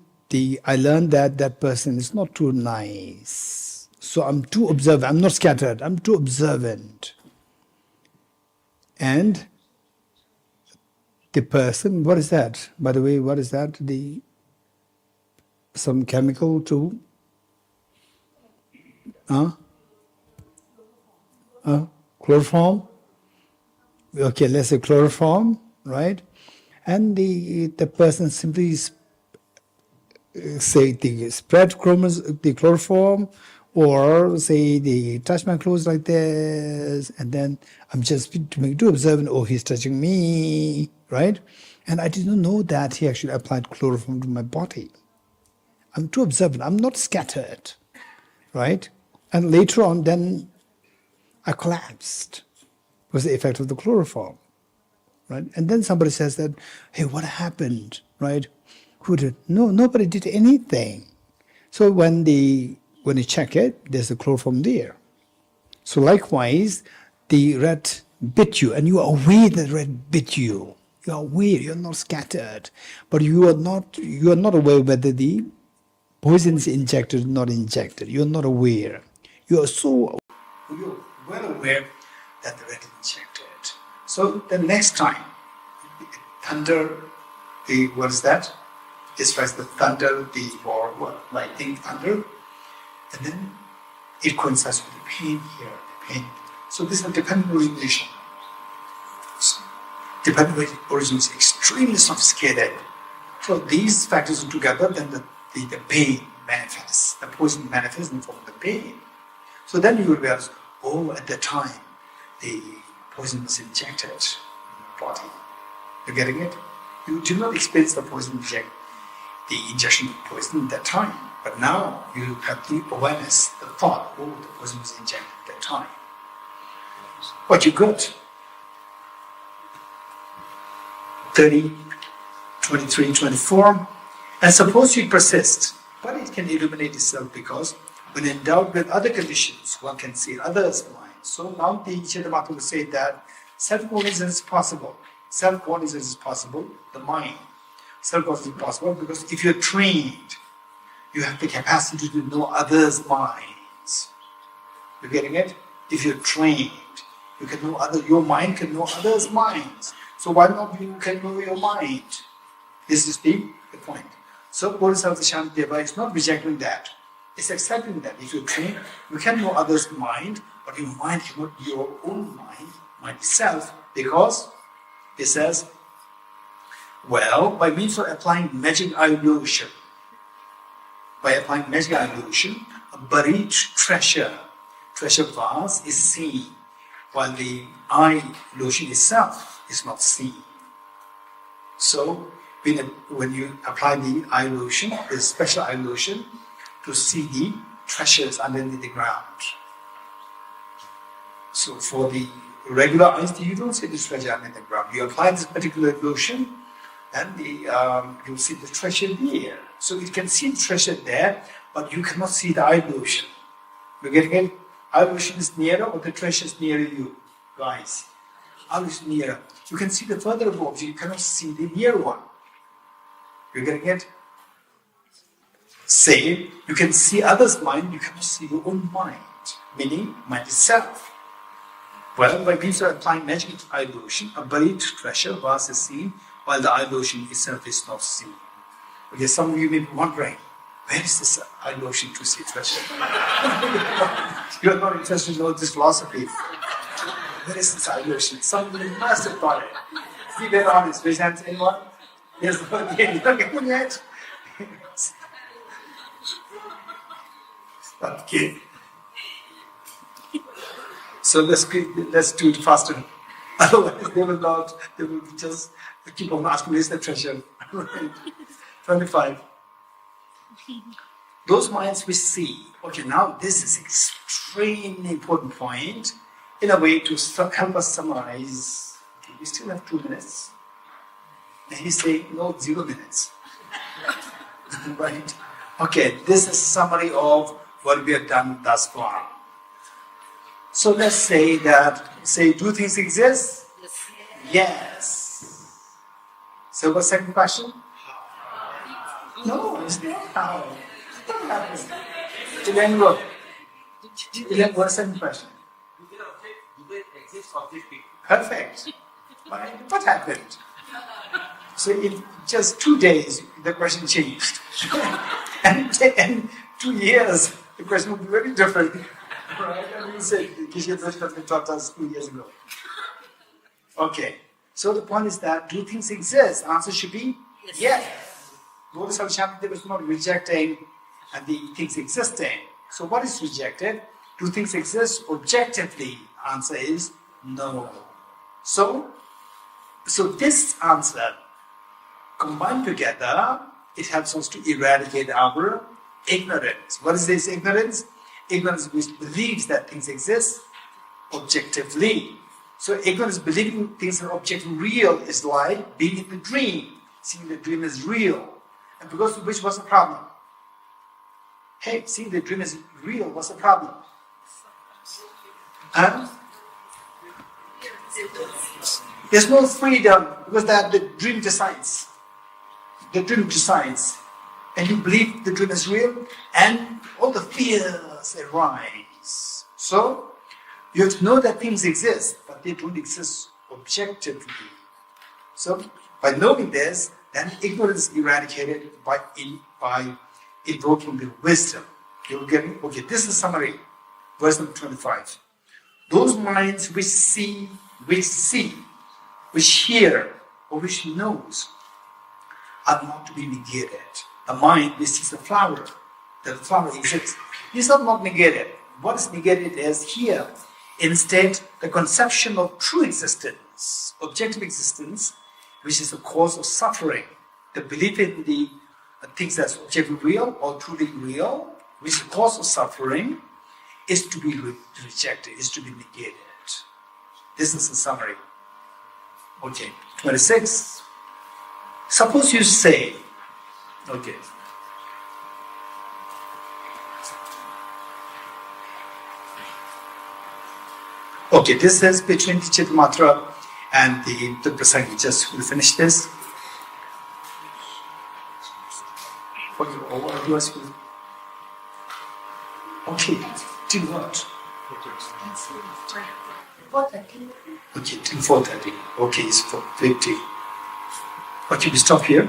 I learned that person is not too nice. So I'm too observant. I'm not scattered. I'm too observant. And the person, what is that? By the way, what is that? Some chemical to? Chloroform? Okay, let's say chloroform, right? And the person simply say the spread the chloroform, or say they touch my clothes like this, and then I'm just too observant, oh, he's touching me, right? And I didn't know that he actually applied chloroform to my body. I'm too observant, I'm not scattered, right? And later on, then I collapsed. It was the effect of the chloroform, right? And then somebody says that, hey, what happened, right? Who did? No, nobody did anything. So when you check it, there's a chloroform there. So likewise, the rat bit you, and you are aware that the rat bit you. You are aware, you're not scattered. But you are not aware whether the poison is injected or not injected. You're not aware. You're well aware that the rat is injected. So the next time, thunder, what is that? It strikes the thunder, or what, lightning, thunder, and then it coincides with the pain here, the pain. So this is a dependent origination. Dependent origin is extremely sophisticated. So these factors are together, then the pain manifests. The poison manifests in the form of the pain. So then you will realize, oh, at that time, the poison was injected in your body. You're getting it? You do not experience the injection of poison at that time. But now you have the awareness, the thought, oh, the poison was injected at that time. What you got? 30, 23, 24. And suppose you persist, but it can illuminate itself because when endowed with other conditions, one can see others' minds. So now the Chittamatra will say that self-cognizance is possible. Self-cognizance is possible, the mind. Self-cognizance is possible because if you're trained, you have the capacity to know others' minds. You getting it? If you're trained, you can know your mind can know others' minds. So why not you can know your mind? This is the point. So Bodhisattva Shantideva is not rejecting that. It's accepting that. If you're trained, you can know others' mind, but your mind cannot be your own mind itself, because it says, well, by means of applying magic illusion, a buried treasure vase is seen, while the eye illusion itself is not seen. So, when you apply the eye illusion, the special eye illusion, to see the treasures underneath the ground. So, for the regular eyes, you don't see the treasure underneath the ground. You apply this particular illusion, and you see the treasure there. So, you can see the treasure there, but you cannot see the eye illusion. You're getting it? Eye illusion is nearer, or the treasure is nearer you, guys? Eye illusion nearer. You can see the further object, you cannot see the near one. You're getting it? Say, you can see others' mind, you cannot see your own mind, meaning mind itself. Well, by means of applying magic eye illusion, a buried treasure vase is seen, while the eye illusion itself is not seen. Okay, some of you may be wondering, where is this eye illusion to see treasure? You are not interested to know this philosophy. Where is this eye illusion? Somebody must have thought it. Be very honest. Raise hands, anyone? Yes, again, you're not getting it. Okay. So let's do it faster. Otherwise, they will just keep on asking, where's the treasure? 25. Those minds we see. Okay, now this is extremely important point. In a way, to help us summarize. Okay, we still have 2 minutes. And he's saying, no, 0 minutes. Right? Okay, this is summary of what we have done thus far. So let's say do things exist? Yes. So what's the second question? No, it's not how. What happened? Elaine, what's the second question? Do they exist objectively? Perfect. What happened? So in just 2 days, the question changed. and 2 years, the question would be very different. Right? And you said, Geshe taught us 2 years ago. Okay. So the point is that, do things exist? Answer should be yes. Bodhisattva Shantideva is not rejecting the things existing. So what is rejected? Do things exist objectively? Answer is no. So this answer combined together, it helps us to eradicate our ignorance. What is this ignorance? Ignorance which believes that things exist objectively. So ignorance believing things are objectively real is like being in the dream, seeing the dream is real. And because of which, what's the problem? Hey, seeing the dream is real, what's the problem? And there's no freedom because the dream decides. The dream decides. And you believe the dream is real, and all the fears arise. So, you have to know that things exist, but they don't exist objectively. So, by knowing this, then ignorance is eradicated by invoking the wisdom. You're getting, okay, this is summary. Verse number 25. Those minds which see, which hear, or which knows, are not to be negated. A mind which sees a flower, that the flower exists, is not negated. What is negated is here, instead, the conception of true existence, objective existence, which is the cause of suffering. The belief in the things that's objectively real or truly real, which is the cause of suffering, is to be rejected, is to be negated. This is the summary. Okay, 26. Suppose you say, okay, this is between the Chittamatra and the Prasangika. Just we'll finish this. What do you ask? Okay, do what? Okay, till 4:30. Okay, it's 4:50. Okay, we stop here.